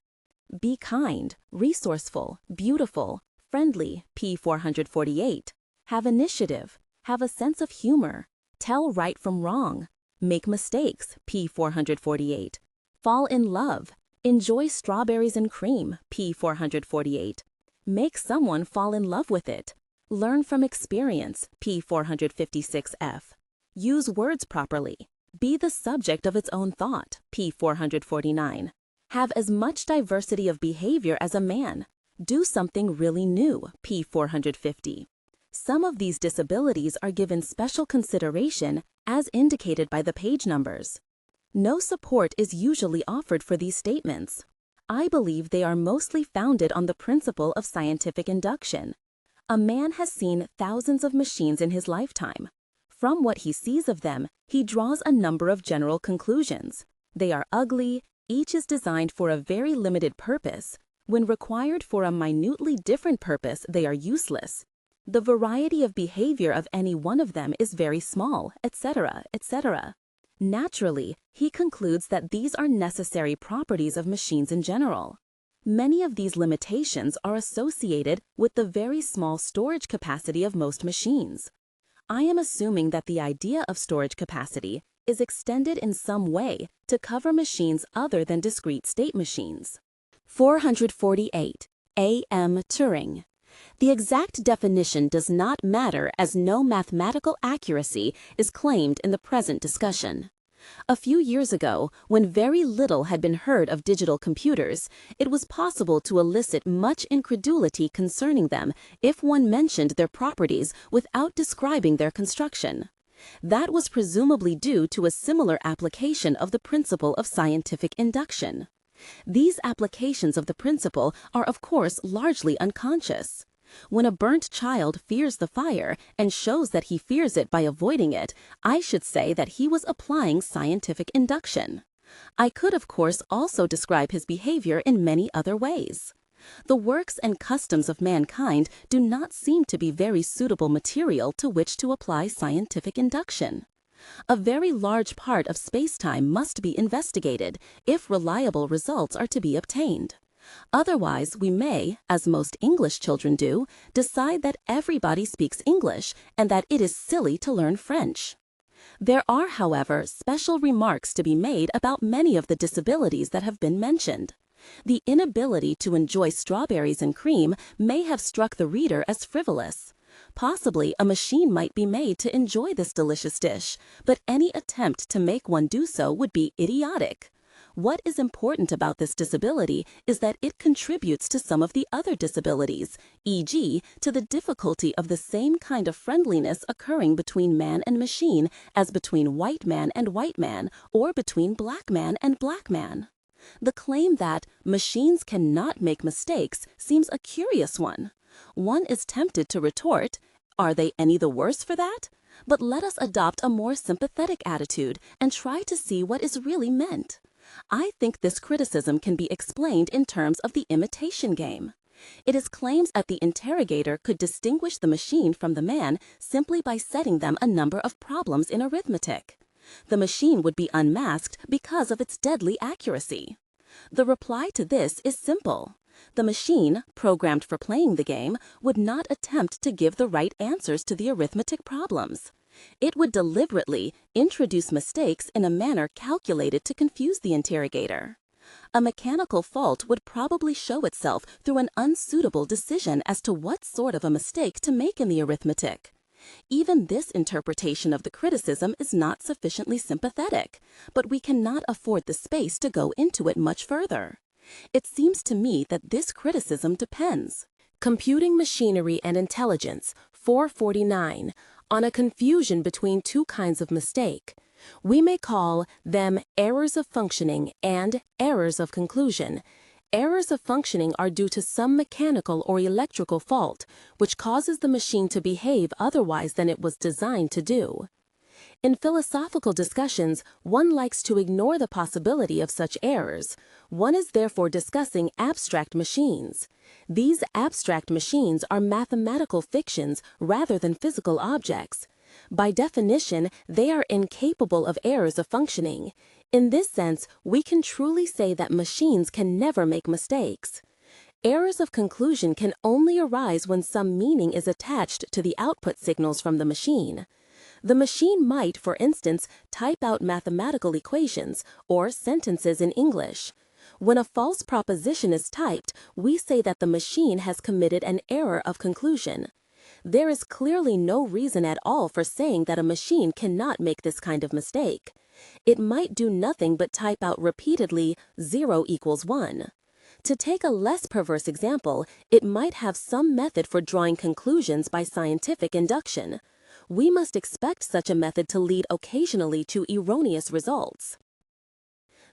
Be kind, resourceful, beautiful, friendly, P448. Have initiative, have a sense of humor, tell right from wrong, make mistakes, P448. Fall in love, enjoy strawberries and cream, P448. Make someone fall in love with it. Learn from experience, P456F. Use words properly. Be the subject of its own thought, P449. Have as much diversity of behavior as a man. Do something really new, P450. Some of these disabilities are given special consideration as indicated by the page numbers. No support is usually offered for these statements. I believe they are mostly founded on the principle of scientific induction. A man has seen thousands of machines in his lifetime. From what he sees of them, he draws a number of general conclusions. They are ugly, each is designed for a very limited purpose. When required for a minutely different purpose, they are useless. The variety of behavior of any one of them is very small, etc., etc. Naturally, he concludes that these are necessary properties of machines in general. Many of these limitations are associated with the very small storage capacity of most machines. I am assuming that the idea of storage capacity is extended in some way to cover machines other than discrete state machines. 448. A.M. Turing. The exact definition does not matter as no mathematical accuracy is claimed in the present discussion. A few years ago, when very little had been heard of digital computers, it was possible to elicit much incredulity concerning them if one mentioned their properties without describing their construction. That was presumably due to a similar application of the principle of scientific induction. These applications of the principle are of course largely unconscious. When a burnt child fears the fire and shows that he fears it by avoiding it, I should say that he was applying scientific induction. I could of course also describe his behavior in many other ways. The works and customs of mankind do not seem to be very suitable material to which to apply scientific induction. A very large part of space-time must be investigated if reliable results are to be obtained. Otherwise, we may, as most English children do, decide that everybody speaks English and that it is silly to learn French. There are, however, special remarks to be made about many of the disabilities that have been mentioned. The inability to enjoy strawberries and cream may have struck the reader as frivolous. Possibly a machine might be made to enjoy this delicious dish, but any attempt to make one do so would be idiotic. What is important about this disability is that it contributes to some of the other disabilities, e.g., to the difficulty of the same kind of friendliness occurring between man and machine as between white man and white man, or between black man and black man. The claim that machines cannot make mistakes seems a curious one. One is tempted to retort, are they any the worse for that? But let us adopt a more sympathetic attitude and try to see what is really meant. I think this criticism can be explained in terms of the imitation game. It is claims that the interrogator could distinguish the machine from the man simply by setting them a number of problems in arithmetic. The machine would be unmasked because of its deadly accuracy. The reply to this is simple. The machine, programmed for playing the game, would not attempt to give the right answers to the arithmetic problems. It would deliberately introduce mistakes in a manner calculated to confuse the interrogator. A mechanical fault would probably show itself through an unsuitable decision as to what sort of a mistake to make in the arithmetic. Even this interpretation of the criticism is not sufficiently sympathetic, but we cannot afford the space to go into it much further. It seems to me that this criticism depends. Computing machinery and intelligence, 449, on a confusion between two kinds of mistake. We may call them errors of functioning and errors of conclusion. Errors of functioning are due to some mechanical or electrical fault, which causes the machine to behave otherwise than it was designed to do. In philosophical discussions, one likes to ignore the possibility of such errors. One is therefore discussing abstract machines. These abstract machines are mathematical fictions rather than physical objects. By definition, they are incapable of errors of functioning. In this sense, we can truly say that machines can never make mistakes. Errors of conclusion can only arise when some meaning is attached to the output signals from the machine. The machine might, for instance, type out mathematical equations or sentences in English. When a false proposition is typed, we say that the machine has committed an error of conclusion. There is clearly no reason at all for saying that a machine cannot make this kind of mistake. It might do nothing but type out repeatedly 0 = 1. To take a less perverse example, it might have some method for drawing conclusions by scientific induction. We must expect such a method to lead occasionally to erroneous results.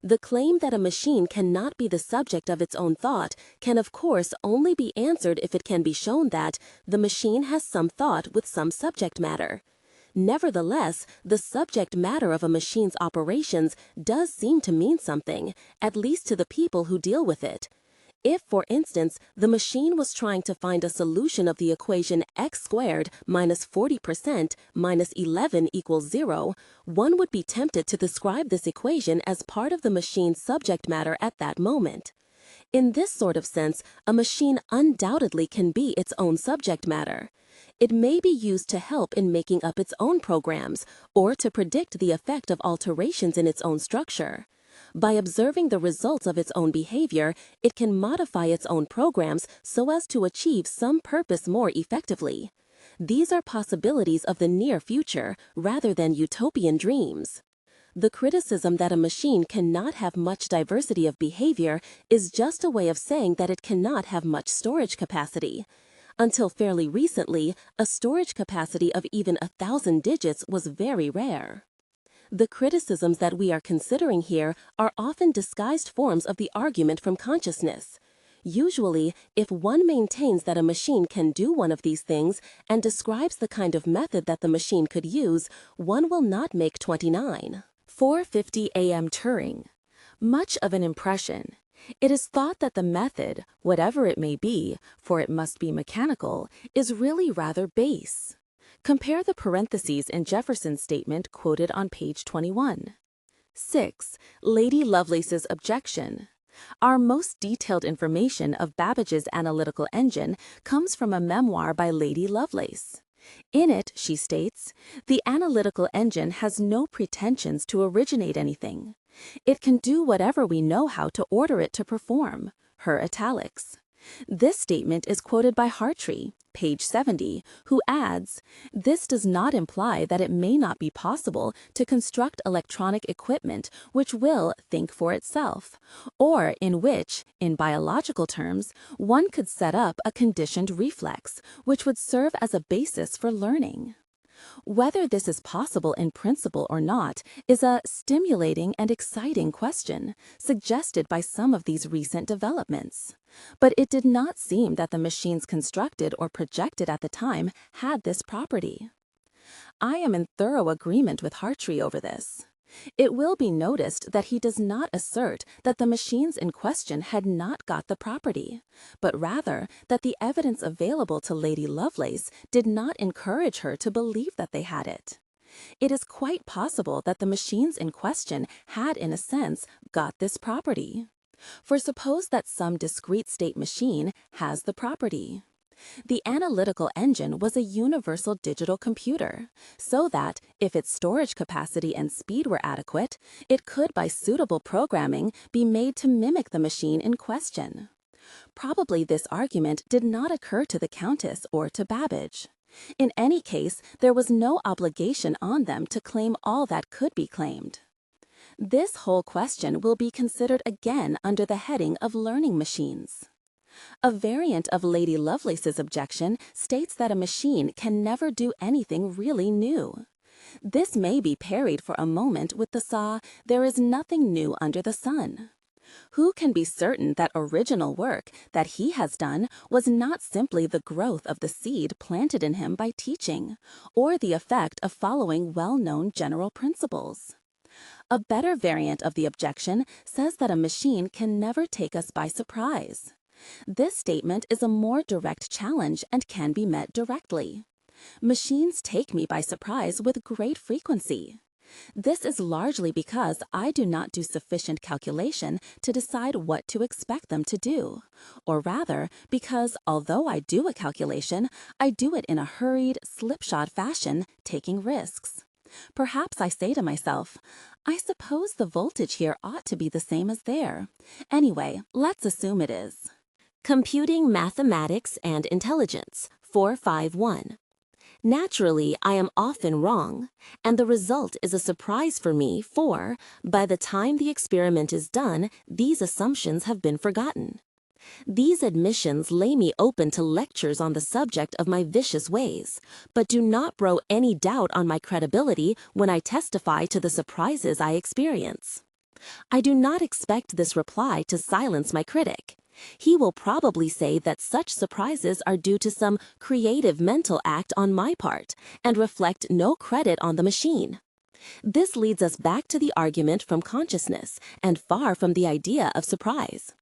The claim that a machine cannot be the subject of its own thought can of course only be answered if it can be shown that the machine has some thought with some subject matter. Nevertheless, the subject matter of a machine's operations does seem to mean something, at least to the people who deal with it. If, for instance, the machine was trying to find a solution of the equation x squared minus 40% minus 11 equals 0, one would be tempted to describe this equation as part of the machine's subject matter at that moment. In this sort of sense, a machine undoubtedly can be its own subject matter. It may be used to help in making up its own programs or to predict the effect of alterations in its own structure. By observing the results of its own behavior, it can modify its own programs so as to achieve some purpose more effectively. These are possibilities of the near future rather than utopian dreams. The criticism that a machine cannot have much diversity of behavior is just a way of saying that it cannot have much storage capacity. Until fairly recently, a storage capacity of even 1,000 digits was very rare. The criticisms that we are considering here are often disguised forms of the argument from consciousness. Usually, if one maintains that a machine can do one of these things and describes the kind of method that the machine could use, one will not make 29. 4:50 a.m. Turing. Much of an impression. It is thought that the method, whatever it may be, for it must be mechanical, is really rather base. Compare the parentheses in Jefferson's statement quoted on page 21. 6. Lady Lovelace's objection. Our most detailed information of Babbage's analytical engine comes from a memoir by Lady Lovelace. In it, she states, the analytical engine has no pretensions to originate anything. It can do whatever we know how to order it to perform. Her italics. This statement is quoted by Hartree, page 70, who adds, this does not imply that it may not be possible to construct electronic equipment which will think for itself, or in which, in biological terms, one could set up a conditioned reflex, which would serve as a basis for learning. Whether this is possible in principle or not is a stimulating and exciting question, suggested by some of these recent developments. But it did not seem that the machines constructed or projected at the time had this property. I am in thorough agreement with Hartree over this. It will be noticed that he does not assert that the machines in question had not got the property, but rather that the evidence available to Lady Lovelace did not encourage her to believe that they had it. It is quite possible that the machines in question had, in a sense, got this property. For suppose that some discrete state machine has the property. The analytical engine was a universal digital computer, so that, if its storage capacity and speed were adequate, it could by suitable programming be made to mimic the machine in question. Probably this argument did not occur to the Countess or to Babbage. In any case, there was no obligation on them to claim all that could be claimed. This whole question will be considered again under the heading of learning machines. A variant of Lady Lovelace's objection states that a machine can never do anything really new. This may be parried for a moment with the saw, there is nothing new under the sun. Who can be certain that original work that he has done was not simply the growth of the seed planted in him by teaching, or the effect of following well-known general principles? A better variant of the objection says that a machine can never take us by surprise. This statement is a more direct challenge and can be met directly. Machines take me by surprise with great frequency. This is largely because I do not do sufficient calculation to decide what to expect them to do, or rather, because although I do a calculation, I do it in a hurried, slipshod fashion, taking risks. Perhaps I say to myself, I suppose the voltage here ought to be the same as there. Anyway, let's assume it is. Computing Mathematics and Intelligence, 451. Naturally, I am often wrong, and the result is a surprise for me, for, by the time the experiment is done, these assumptions have been forgotten. These admissions lay me open to lectures on the subject of my vicious ways, but do not throw any doubt on my credibility when I testify to the surprises I experience. I do not expect this reply to silence my critic. He will probably say that such surprises are due to some creative mental act on my part and reflect no credit on the machine. This leads us back to the argument from consciousness and far from the idea of surprise.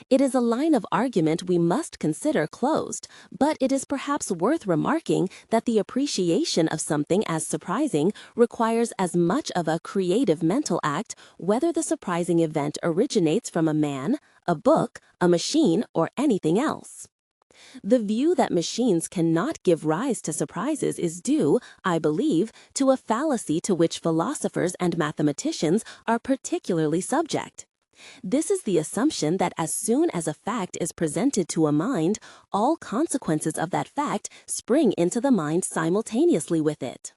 It is a line of argument we must consider closed, but it is perhaps worth remarking that the appreciation of something as surprising requires as much of a creative mental act, whether the surprising event originates from a man, a book, a machine, or anything else. The view that machines cannot give rise to surprises is due, I believe, to a fallacy to which philosophers and mathematicians are particularly subject. This is the assumption that as soon as a fact is presented to a mind, all consequences of that fact spring into the mind simultaneously with it.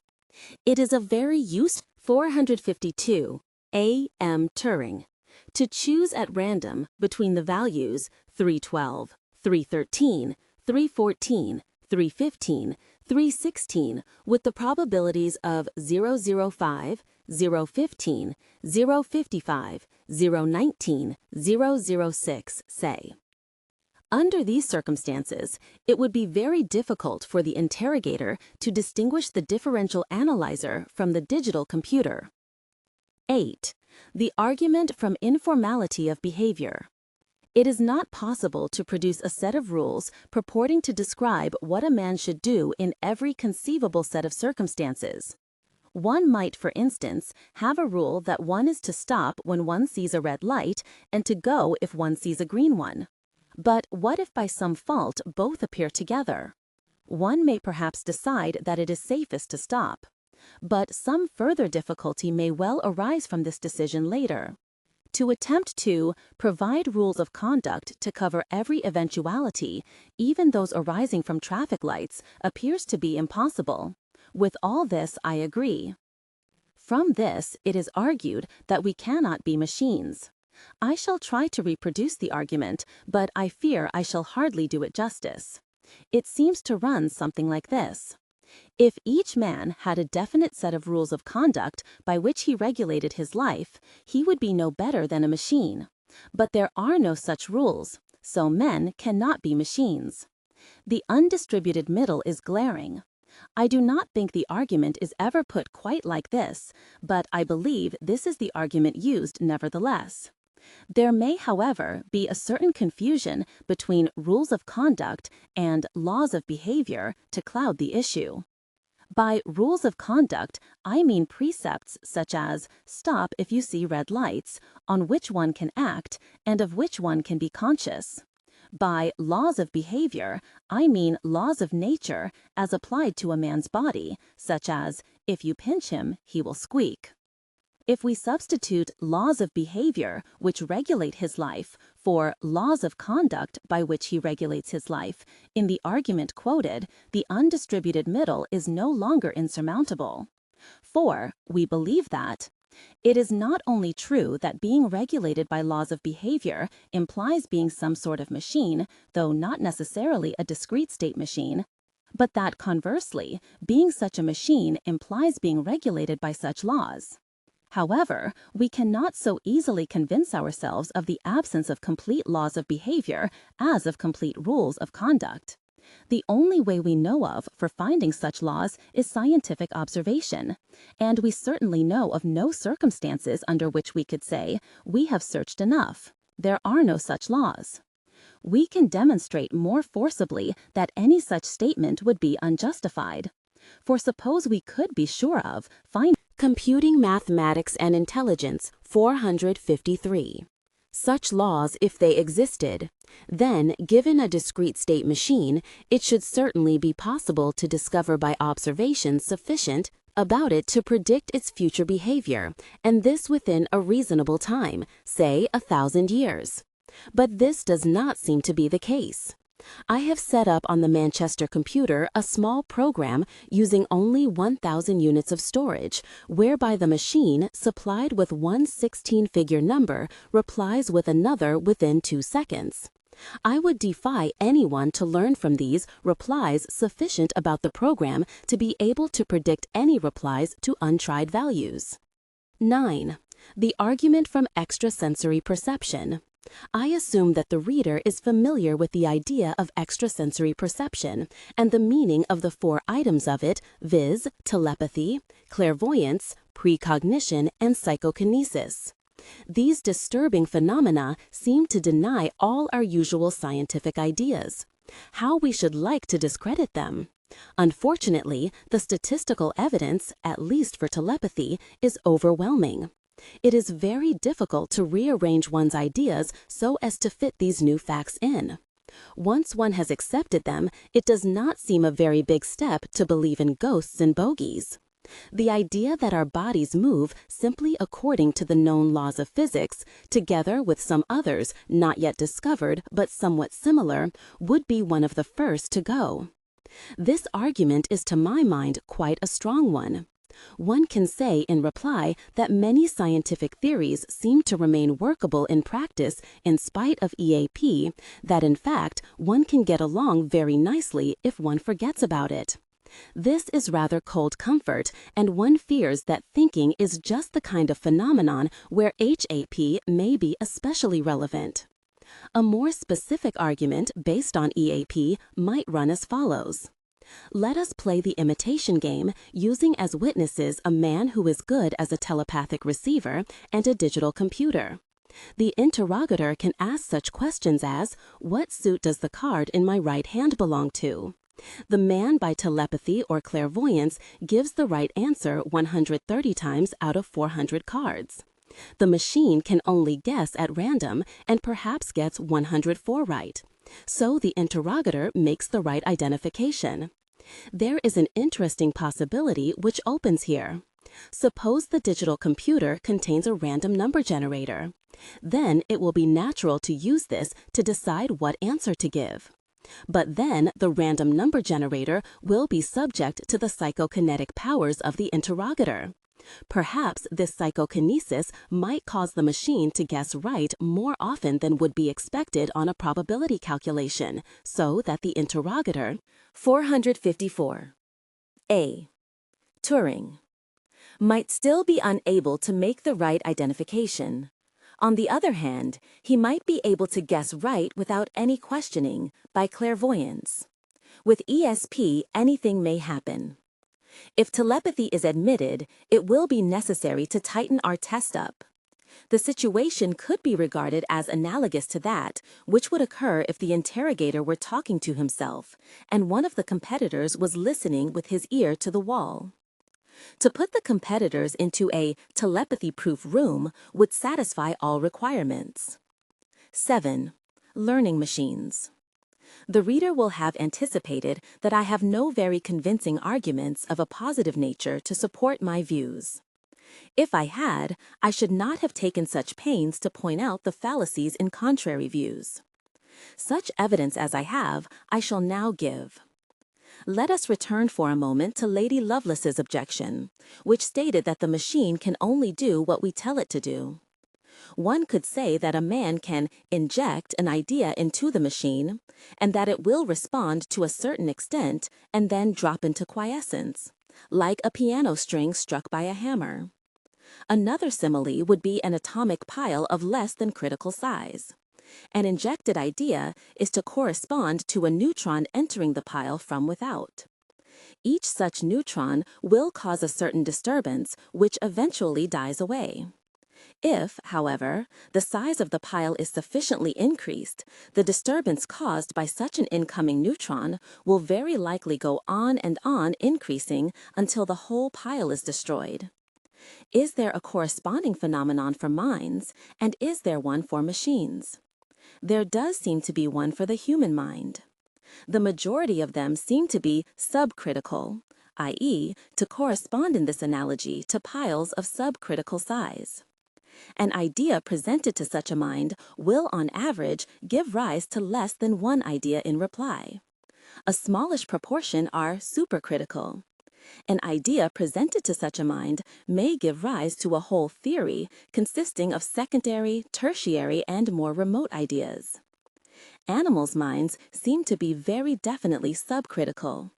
It is a very useful 452 A.M. Turing to choose at random between the values 312, 313, 314, 315, 316 with the probabilities of 005, 015, 055, 019, 006, say. Under these circumstances, it would be very difficult for the interrogator to distinguish the differential analyzer from the digital computer. 8. The argument from informality of behavior. It is not possible to produce a set of rules purporting to describe what a man should do in every conceivable set of circumstances. One might, for instance, have a rule that one is to stop when one sees a red light and to go if one sees a green one. But what if by some fault both appear together? One may perhaps decide that it is safest to stop. But some further difficulty may well arise from this decision later. To attempt to provide rules of conduct to cover every eventuality, even those arising from traffic lights, appears to be impossible. With all this, I agree. From this, it is argued that we cannot be machines. I shall try to reproduce the argument, but I fear I shall hardly do it justice. It seems to run something like this. If each man had a definite set of rules of conduct by which he regulated his life, he would be no better than a machine. But there are no such rules, so men cannot be machines. The undistributed middle is glaring. I do not think the argument is ever put quite like this, but I believe this is the argument used nevertheless. There may, however, be a certain confusion between rules of conduct and laws of behavior to cloud the issue. By rules of conduct, I mean precepts such as stop if you see red lights, on which one can act and of which one can be conscious. By laws of behavior, I mean laws of nature as applied to a man's body, such as if you pinch him, he will squeak. If we substitute laws of behavior which regulate his life for laws of conduct by which he regulates his life, in the argument quoted, the undistributed middle is no longer insurmountable. For we believe that it is not only true that being regulated by laws of behavior implies being some sort of machine, though not necessarily a discrete state machine, but that conversely, being such a machine implies being regulated by such laws. However, we cannot so easily convince ourselves of the absence of complete laws of behavior as of complete rules of conduct. The only way we know of for finding such laws is scientific observation, and we certainly know of no circumstances under which we could say, we have searched enough. There are no such laws. We can demonstrate more forcibly that any such statement would be unjustified. For suppose we could be sure of finding Computing Mathematics and Intelligence 453. Such laws if they existed, then, given a discrete state machine, it should certainly be possible to discover by observation sufficient about it to predict its future behavior, and this within a reasonable time, say 1,000 years. But this does not seem to be the case. I have set up on the Manchester computer a small program using only 1,000 units of storage, whereby the machine, supplied with one 16-figure number, replies with another within 2 seconds. I would defy anyone to learn from these replies sufficient about the program to be able to predict any replies to untried values. 9. The argument from extrasensory perception. I assume that the reader is familiar with the idea of extrasensory perception and the meaning of the 4 items of it, viz., telepathy, clairvoyance, precognition, and psychokinesis. These disturbing phenomena seem to deny all our usual scientific ideas. How we should like to discredit them. Unfortunately, the statistical evidence, at least for telepathy, is overwhelming. It is very difficult to rearrange one's ideas so as to fit these new facts in. Once one has accepted them, it does not seem a very big step to believe in ghosts and bogies. The idea that our bodies move simply according to the known laws of physics, together with some others not yet discovered but somewhat similar, would be one of the first to go. This argument is to my mind quite a strong one. One can say in reply that many scientific theories seem to remain workable in practice in spite of EAP, that in fact one can get along very nicely if one forgets about it. This is rather cold comfort, and one fears that thinking is just the kind of phenomenon where HAP may be especially relevant. A more specific argument based on EAP might run as follows. Let us play the imitation game using as witnesses a man who is good as a telepathic receiver and a digital computer. The interrogator can ask such questions as, "What suit does the card in my right hand belong to?" The man by telepathy or clairvoyance gives the right answer 130 times out of 400 cards. The machine can only guess at random and perhaps gets 104 right. So the interrogator makes the right identification. There is an interesting possibility which opens here. Suppose the digital computer contains a random number generator. Then it will be natural to use this to decide what answer to give. But then the random number generator will be subject to the psychokinetic powers of the interrogator. Perhaps this psychokinesis might cause the machine to guess right more often than would be expected on a probability calculation, so that the interrogator 454. A. Turing might still be unable to make the right identification. On the other hand, he might be able to guess right without any questioning by clairvoyance. With ESP, anything may happen. If telepathy is admitted, it will be necessary to tighten our test up. The situation could be regarded as analogous to that which would occur if the interrogator were talking to himself and one of the competitors was listening with his ear to the wall. To put the competitors into a telepathy-proof room would satisfy all requirements. 7. Learning machines. The reader will have anticipated that I have no very convincing arguments of a positive nature to support my views. If I had, I should not have taken such pains to point out the fallacies in contrary views. Such evidence as I have, I shall now give. Let us return for a moment to Lady Lovelace's objection, which stated that the machine can only do what we tell it to do. One could say that a man can inject an idea into the machine, and that it will respond to a certain extent and then drop into quiescence, like a piano string struck by a hammer. Another simile would be an atomic pile of less than critical size. An injected idea is to correspond to a neutron entering the pile from without. Each such neutron will cause a certain disturbance, which eventually dies away. If, however, the size of the pile is sufficiently increased, the disturbance caused by such an incoming neutron will very likely go on and on increasing until the whole pile is destroyed. Is there a corresponding phenomenon for minds, and is there one for machines? There does seem to be one for the human mind. The majority of them seem to be subcritical, i.e., to correspond in this analogy to piles of subcritical size. An idea presented to such a mind will, on average, give rise to less than one idea in reply. A smallish proportion are supercritical. An idea presented to such a mind may give rise to a whole theory consisting of secondary, tertiary, and more remote ideas. Animals' minds seem to be very definitely subcritical.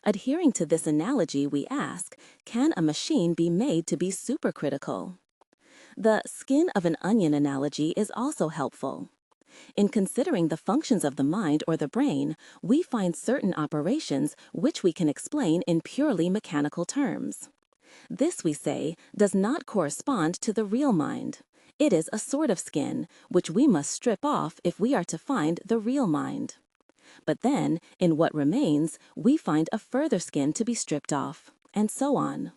Adhering to this analogy, we ask, can a machine be made to be supercritical? The skin of an onion analogy is also helpful. In considering the functions of the mind or the brain, we find certain operations which we can explain in purely mechanical terms. This, we say, does not correspond to the real mind. It is a sort of skin, which we must strip off if we are to find the real mind. But then, in what remains, we find a further skin to be stripped off, and so on.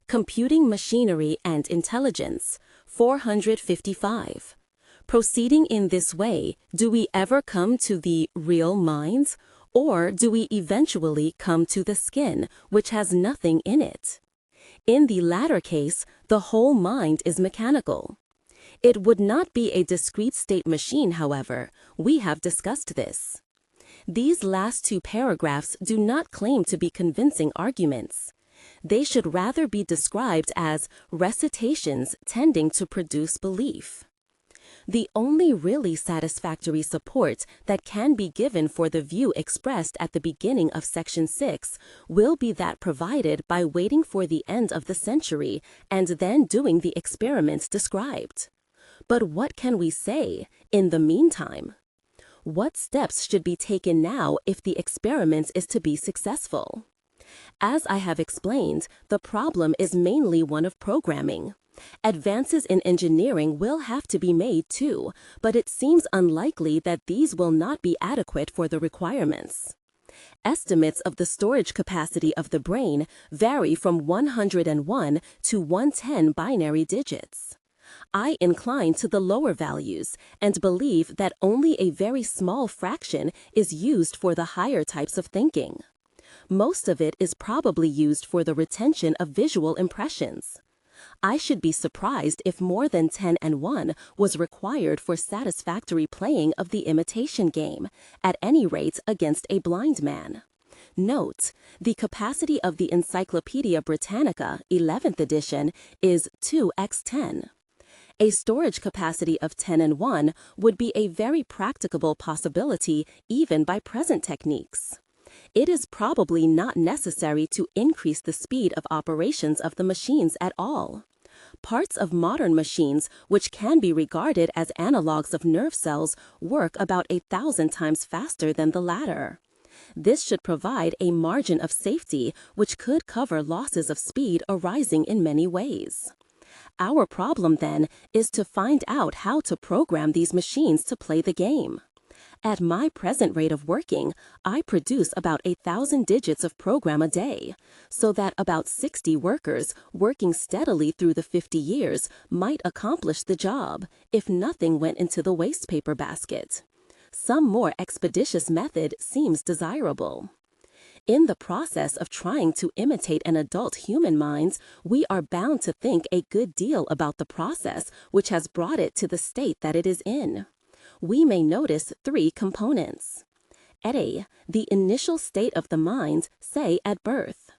Computing machinery and intelligence, 455. Proceeding in this way, do we ever come to the real mind, or do we eventually come to the skin, which has nothing in it? In the latter case, the whole mind is mechanical. It would not be a discrete state machine, however. We have discussed this. These last two paragraphs do not claim to be convincing arguments. They should rather be described as recitations tending to produce belief. The only really satisfactory support that can be given for the view expressed at the beginning of Section 6 will be that provided by waiting for the end of the century and then doing the experiments described. But what can we say in the meantime? What steps should be taken now if the experiment is to be successful? As I have explained, the problem is mainly one of programming. Advances in engineering will have to be made too, but it seems unlikely that these will not be adequate for the requirements. Estimates of the storage capacity of the brain vary from 101 to 110 binary digits. I incline to the lower values and believe that only a very small fraction is used for the higher types of thinking. Most of it is probably used for the retention of visual impressions. I should be surprised if more than 10 and 1 was required for satisfactory playing of the imitation game, at any rate against a blind man. Note, the capacity of the Encyclopedia Britannica, 11th edition, is 2x10. A storage capacity of 10 and 1 would be a very practicable possibility even by present techniques. It is probably not necessary to increase the speed of operations of the machines at all. Parts of modern machines, which can be regarded as analogs of nerve cells, work about 1,000 times faster than the latter. This should provide a margin of safety which could cover losses of speed arising in many ways. Our problem, then, is to find out how to program these machines to play the game. At my present rate of working, I produce about 1,000 digits of program a day, so that about 60 workers working steadily through the 50 years might accomplish the job if nothing went into the waste paper basket. Some more expeditious method seems desirable. In the process of trying to imitate an adult human mind, we are bound to think a good deal about the process which has brought it to the state that it is in. We may notice 3 components. A. The initial state of the mind, say at birth.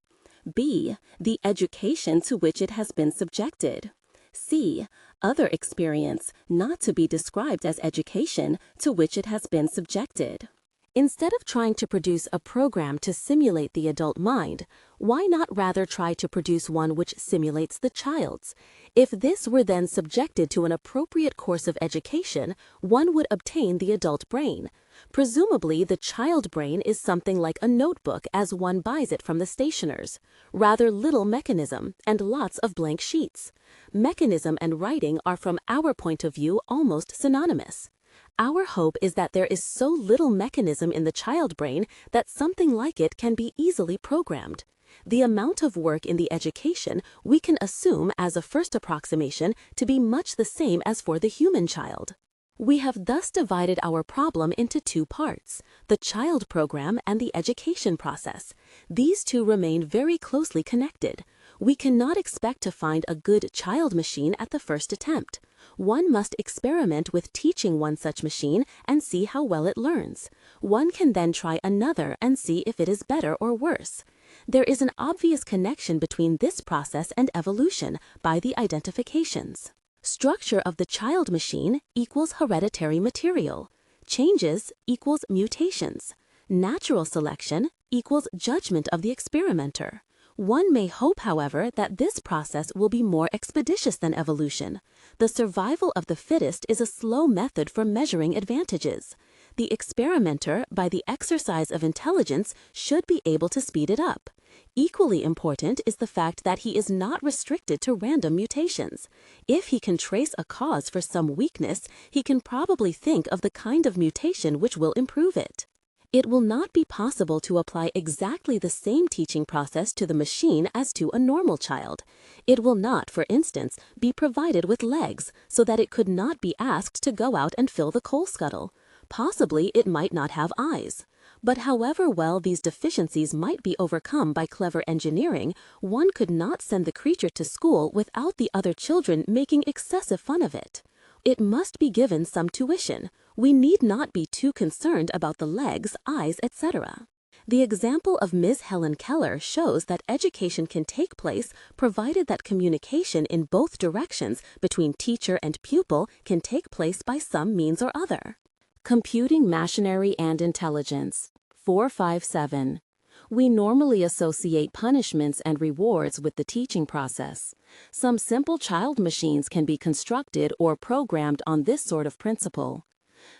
B. The education to which it has been subjected. C. Other experience, not to be described as education, to which it has been subjected. Instead of trying to produce a program to simulate the adult mind, why not rather try to produce one which simulates the child's? If this were then subjected to an appropriate course of education, one would obtain the adult brain. Presumably, the child brain is something like a notebook as one buys it from the stationers. Rather little mechanism and lots of blank sheets. Mechanism and writing are from our point of view almost synonymous. Our hope is that there is so little mechanism in the child brain that something like it can be easily programmed. The amount of work in the education we can assume as a first approximation to be much the same as for the human child. We have thus divided our problem into 2 parts, the child program and the education process. These two remain very closely connected. We cannot expect to find a good child machine at the first attempt. One must experiment with teaching one such machine and see how well it learns. One can then try another and see if it is better or worse. There is an obvious connection between this process and evolution by the identifications. Structure of the child machine equals hereditary material. Changes equals mutations. Natural selection equals judgment of the experimenter. One may hope, however, that this process will be more expeditious than evolution. The survival of the fittest is a slow method for measuring advantages. The experimenter, by the exercise of intelligence, should be able to speed it up. Equally important is the fact that he is not restricted to random mutations. If he can trace a cause for some weakness, he can probably think of the kind of mutation which will improve it. It will not be possible to apply exactly the same teaching process to the machine as to a normal child. It will not, for instance, be provided with legs so that it could not be asked to go out and fill the coal scuttle. Possibly it might not have eyes. But however well these deficiencies might be overcome by clever engineering, one could not send the creature to school without the other children making excessive fun of it. It must be given some tuition. We need not be too concerned about the legs, eyes, etc. The example of Ms. Helen Keller shows that education can take place provided that communication in both directions between teacher and pupil can take place by some means or other. Computing machinery and intelligence. 457. We normally associate punishments and rewards with the teaching process. Some simple child machines can be constructed or programmed on this sort of principle.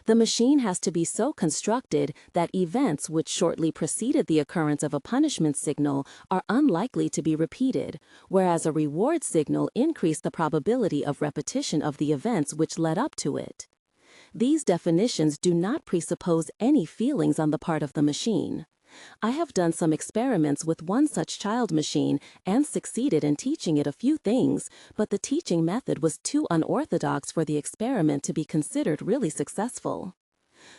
The machine has to be so constructed that events which shortly preceded the occurrence of a punishment signal are unlikely to be repeated, whereas a reward signal increased the probability of repetition of the events which led up to it. These definitions do not presuppose any feelings on the part of the machine. I have done some experiments with one such child machine and succeeded in teaching it a few things, but the teaching method was too unorthodox for the experiment to be considered really successful.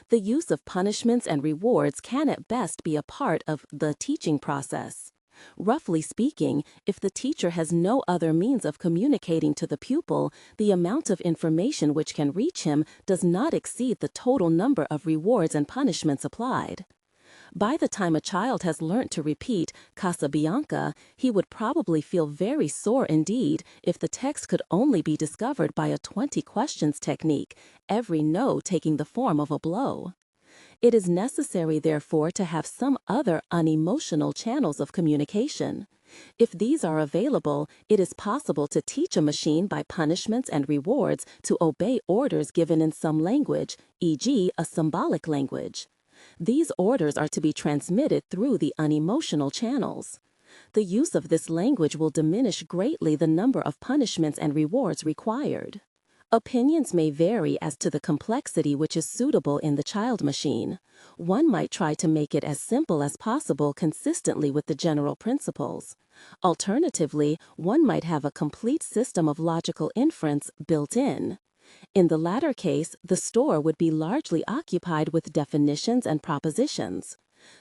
The use of punishments and rewards can at best be a part of the teaching process. Roughly speaking, if the teacher has no other means of communicating to the pupil, the amount of information which can reach him does not exceed the total number of rewards and punishments applied. By the time a child has learnt to repeat Casabianca, he would probably feel very sore indeed if the text could only be discovered by a 20 questions technique, every no taking the form of a blow. It is necessary, therefore, to have some other unemotional channels of communication. If these are available, it is possible to teach a machine by punishments and rewards to obey orders given in some language, e.g., a symbolic language. These orders are to be transmitted through the unemotional channels. The use of this language will diminish greatly the number of punishments and rewards required. Opinions may vary as to the complexity which is suitable in the child machine. One might try to make it as simple as possible consistently with the general principles. Alternatively, one might have a complete system of logical inference built in. In the latter case, the store would be largely occupied with definitions and propositions.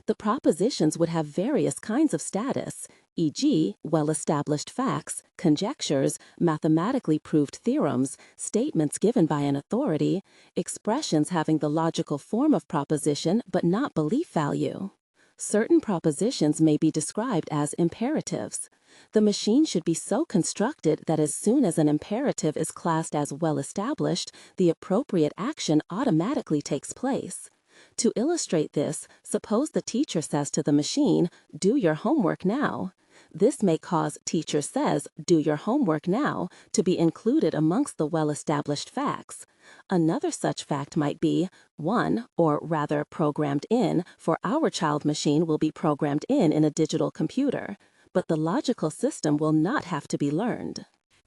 The propositions would have various kinds of status, e.g., well-established facts, conjectures, mathematically proved theorems, statements given by an authority, expressions having the logical form of proposition but not belief value. Certain propositions may be described as imperatives. The machine should be so constructed that as soon as an imperative is classed as well-established, the appropriate action automatically takes place. To illustrate this, suppose the teacher says to the machine, "Do your homework now." This may cause "teacher says, do your homework now" to be included amongst the well-established facts. Another such fact might be, 1, or rather programmed in, for our child machine will be programmed in a digital computer. But the logical system will not have to be learned.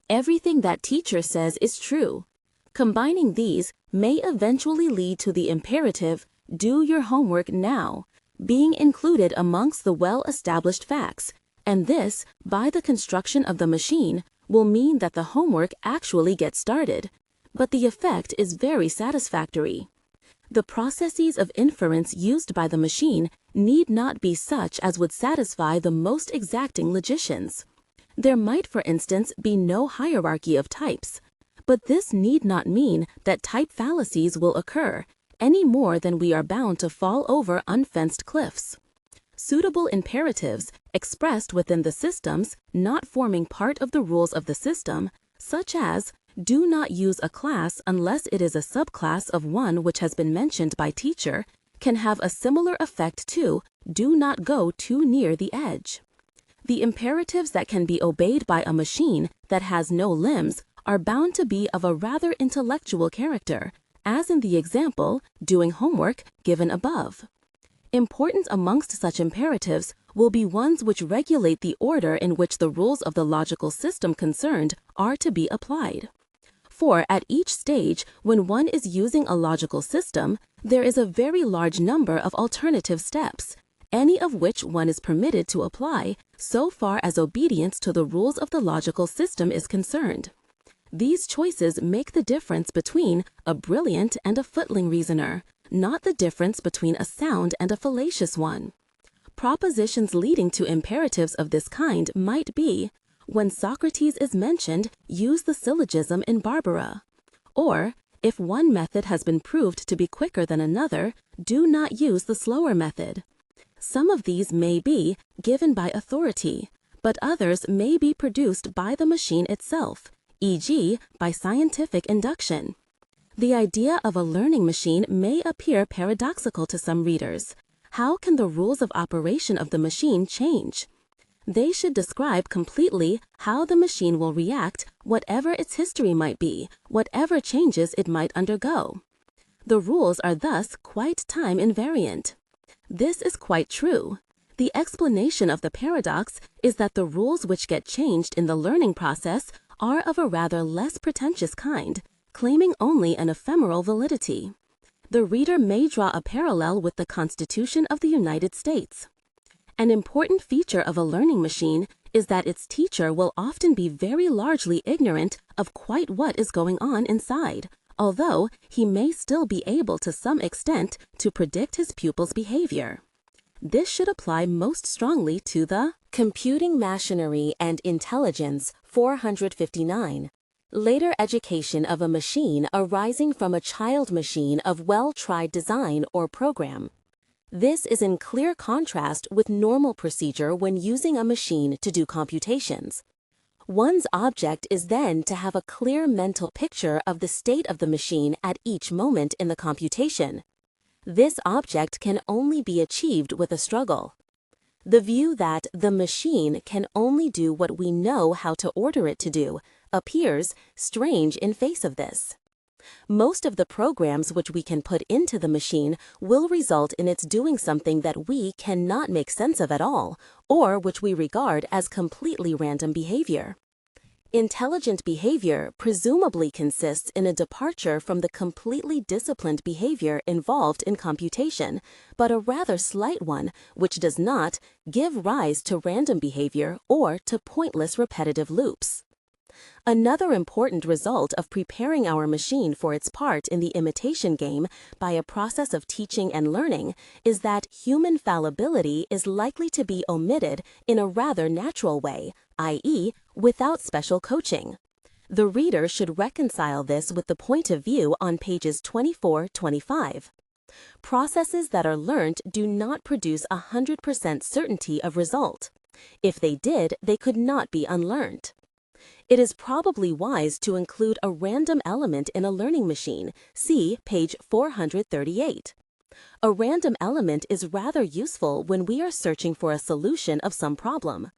Everything that teacher says is true. Combining these may eventually lead to the imperative, "Do your homework now," being included amongst the well-established facts, and this, by the construction of the machine, will mean that the homework actually gets started. But the effect is very satisfactory. The processes of inference used by the machine need not be such as would satisfy the most exacting logicians. There might, for instance, be no hierarchy of types. But this need not mean that type fallacies will occur, any more than we are bound to fall over unfenced cliffs. Suitable imperatives, expressed within the systems, not forming part of the rules of the system, such as, "Do not use a class unless it is a subclass of one which has been mentioned by teacher," can have a similar effect to "Do not go too near the edge." The imperatives that can be obeyed by a machine that has no limbs are bound to be of a rather intellectual character, as in the example, "doing homework," given above. Important amongst such imperatives will be ones which regulate the order in which the rules of the logical system concerned are to be applied. For at each stage, when one is using a logical system, there is a very large number of alternative steps, any of which one is permitted to apply so far as obedience to the rules of the logical system is concerned. These choices make the difference between a brilliant and a footling reasoner, not the difference between a sound and a fallacious one. Propositions leading to imperatives of this kind might be, when Socrates is mentioned, use the syllogism in Barbara. Or, if one method has been proved to be quicker than another, do not use the slower method. Some of these may be given by authority, but others may be produced by the machine itself, e.g., by scientific induction. The idea of a learning machine may appear paradoxical to some readers. How can the rules of operation of the machine change? They should describe completely how the machine will react, whatever its history might be, whatever changes it might undergo. The rules are thus quite time invariant. This is quite true. The explanation of the paradox is that the rules which get changed in the learning process are of a rather less pretentious kind, claiming only an ephemeral validity. The reader may draw a parallel with the Constitution of the United States. An important feature of a learning machine is that its teacher will often be very largely ignorant of quite what is going on inside, although he may still be able to some extent to predict his pupil's behavior. This should apply most strongly to the Computing Machinery and Intelligence 459. Later education of a machine arising from a child machine of well-tried design or program. This is in clear contrast with normal procedure when using a machine to do computations. One's object is then to have a clear mental picture of the state of the machine at each moment in the computation. This object can only be achieved with a struggle. The view that the machine can only do what we know how to order it to do appears strange in face of this. Most of the programs which we can put into the machine will result in its doing something that we cannot make sense of at all, or which we regard as completely random behavior. Intelligent behavior presumably consists in a departure from the completely disciplined behavior involved in computation, but a rather slight one which does not give rise to random behavior or to pointless repetitive loops. Another important result of preparing our machine for its part in the imitation game by a process of teaching and learning is that human fallibility is likely to be omitted in a rather natural way, i.e., without special coaching. The reader should reconcile this with the point of view on pages 24-25. Processes that are learnt do not produce 100% certainty of result. If they did, they could not be unlearned. It is probably wise to include a random element in a learning machine. See page 438. A random element is rather useful when we are searching for a solution of some problem.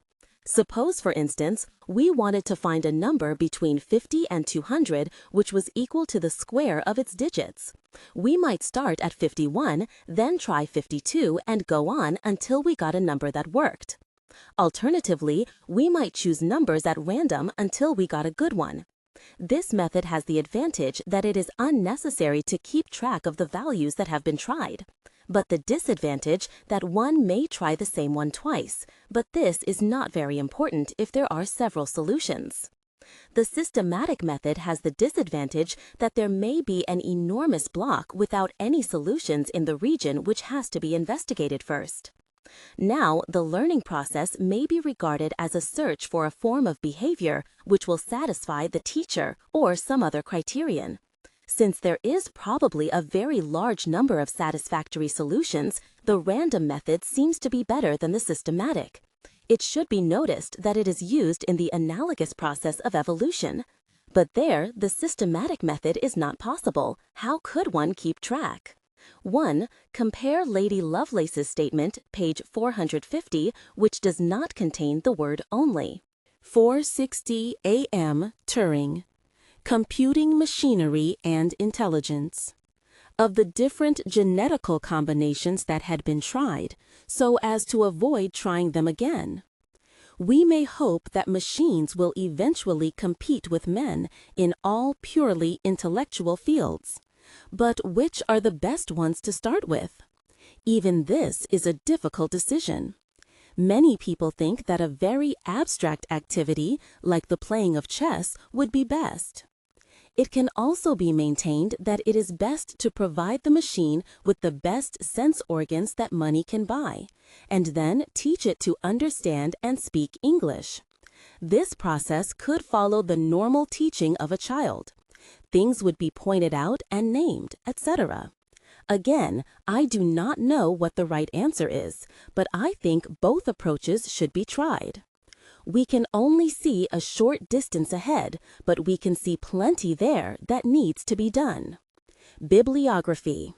Suppose, for instance, we wanted to find a number between 50 and 200 which was equal to the square of its digits. We might start at 51, then try 52 and go on until we got a number that worked. Alternatively, we might choose numbers at random until we got a good one. This method has the advantage that it is unnecessary to keep track of the values that have been tried, but the disadvantage that one may try the same one twice, but this is not very important if there are several solutions. The systematic method has the disadvantage that there may be an enormous block without any solutions in the region which has to be investigated first. Now, the learning process may be regarded as a search for a form of behavior which will satisfy the teacher or some other criterion. Since there is probably a very large number of satisfactory solutions, the random method seems to be better than the systematic. It should be noticed that it is used in the analogous process of evolution. But there, the systematic method is not possible. How could one keep track? 1. Compare Lady Lovelace's statement, page 450, which does not contain the word only. 4:60 a.m. Turing. Computing Machinery and Intelligence. of the different genetical combinations that had been tried, so as to avoid trying them again. We may hope that machines will eventually compete with men in all purely intellectual fields. But which are the best ones to start with? Even this is a difficult decision. Many people think that a very abstract activity, like the playing of chess, would be best. It can also be maintained that it is best to provide the machine with the best sense organs that money can buy, and then teach it to understand and speak English. This process could follow the normal teaching of a child. Things would be pointed out and named, etc. Again, I do not know what the right answer is, but I think both approaches should be tried. We can only see a short distance ahead, but we can see plenty there that needs to be done. Bibliography: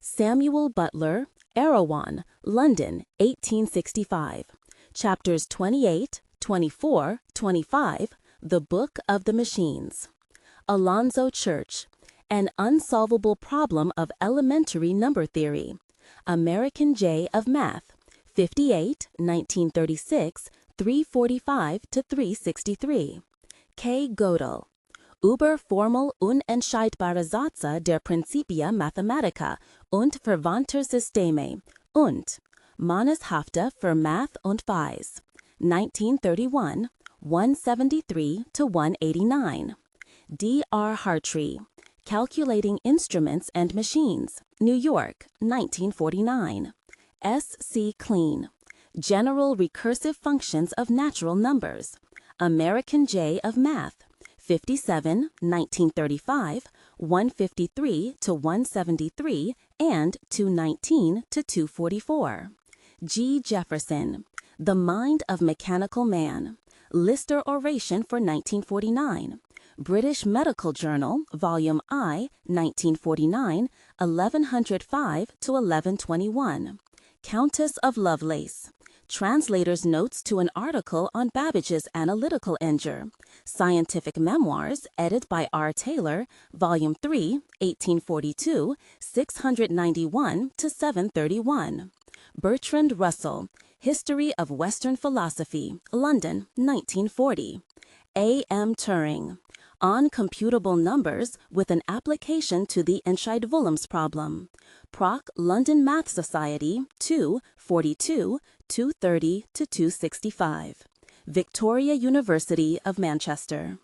Samuel Butler, Erewhon, London, 1865. Chapters 28, 24, 25, The Book of the Machines. Alonzo Church, An Unsolvable Problem of Elementary Number Theory. American J of Math, 58, 1936, 345 to 363. K. Gödel. Über Formel unentscheidbare Sätze der Principia Mathematica und verwandter Systeme und Manneshafte für Math und Phys. 1931, 173 to 189. D. R. Hartree. Calculating Instruments and Machines. New York, 1949. S. C. Klein. General Recursive Functions of Natural Numbers. American J of Math, 57, 1935, 153 to 173, and 219 to 244. G. Jefferson. The Mind of Mechanical Man. Lister Oration for 1949. British Medical Journal, Volume I, 1949, 1105 to 1121. Countess of Lovelace. Translator's Notes to an Article on Babbage's Analytical Engine. Scientific Memoirs, edited by R. Taylor, Volume 3, 1842, 691 to 731. Bertrand Russell. History of Western Philosophy, London, 1940. A. M. Turing. On Computable Numbers with an Application to the Entscheidvolums Problem. Proc. London Math Society, 2, 42, 230 to 265. Victoria University of Manchester.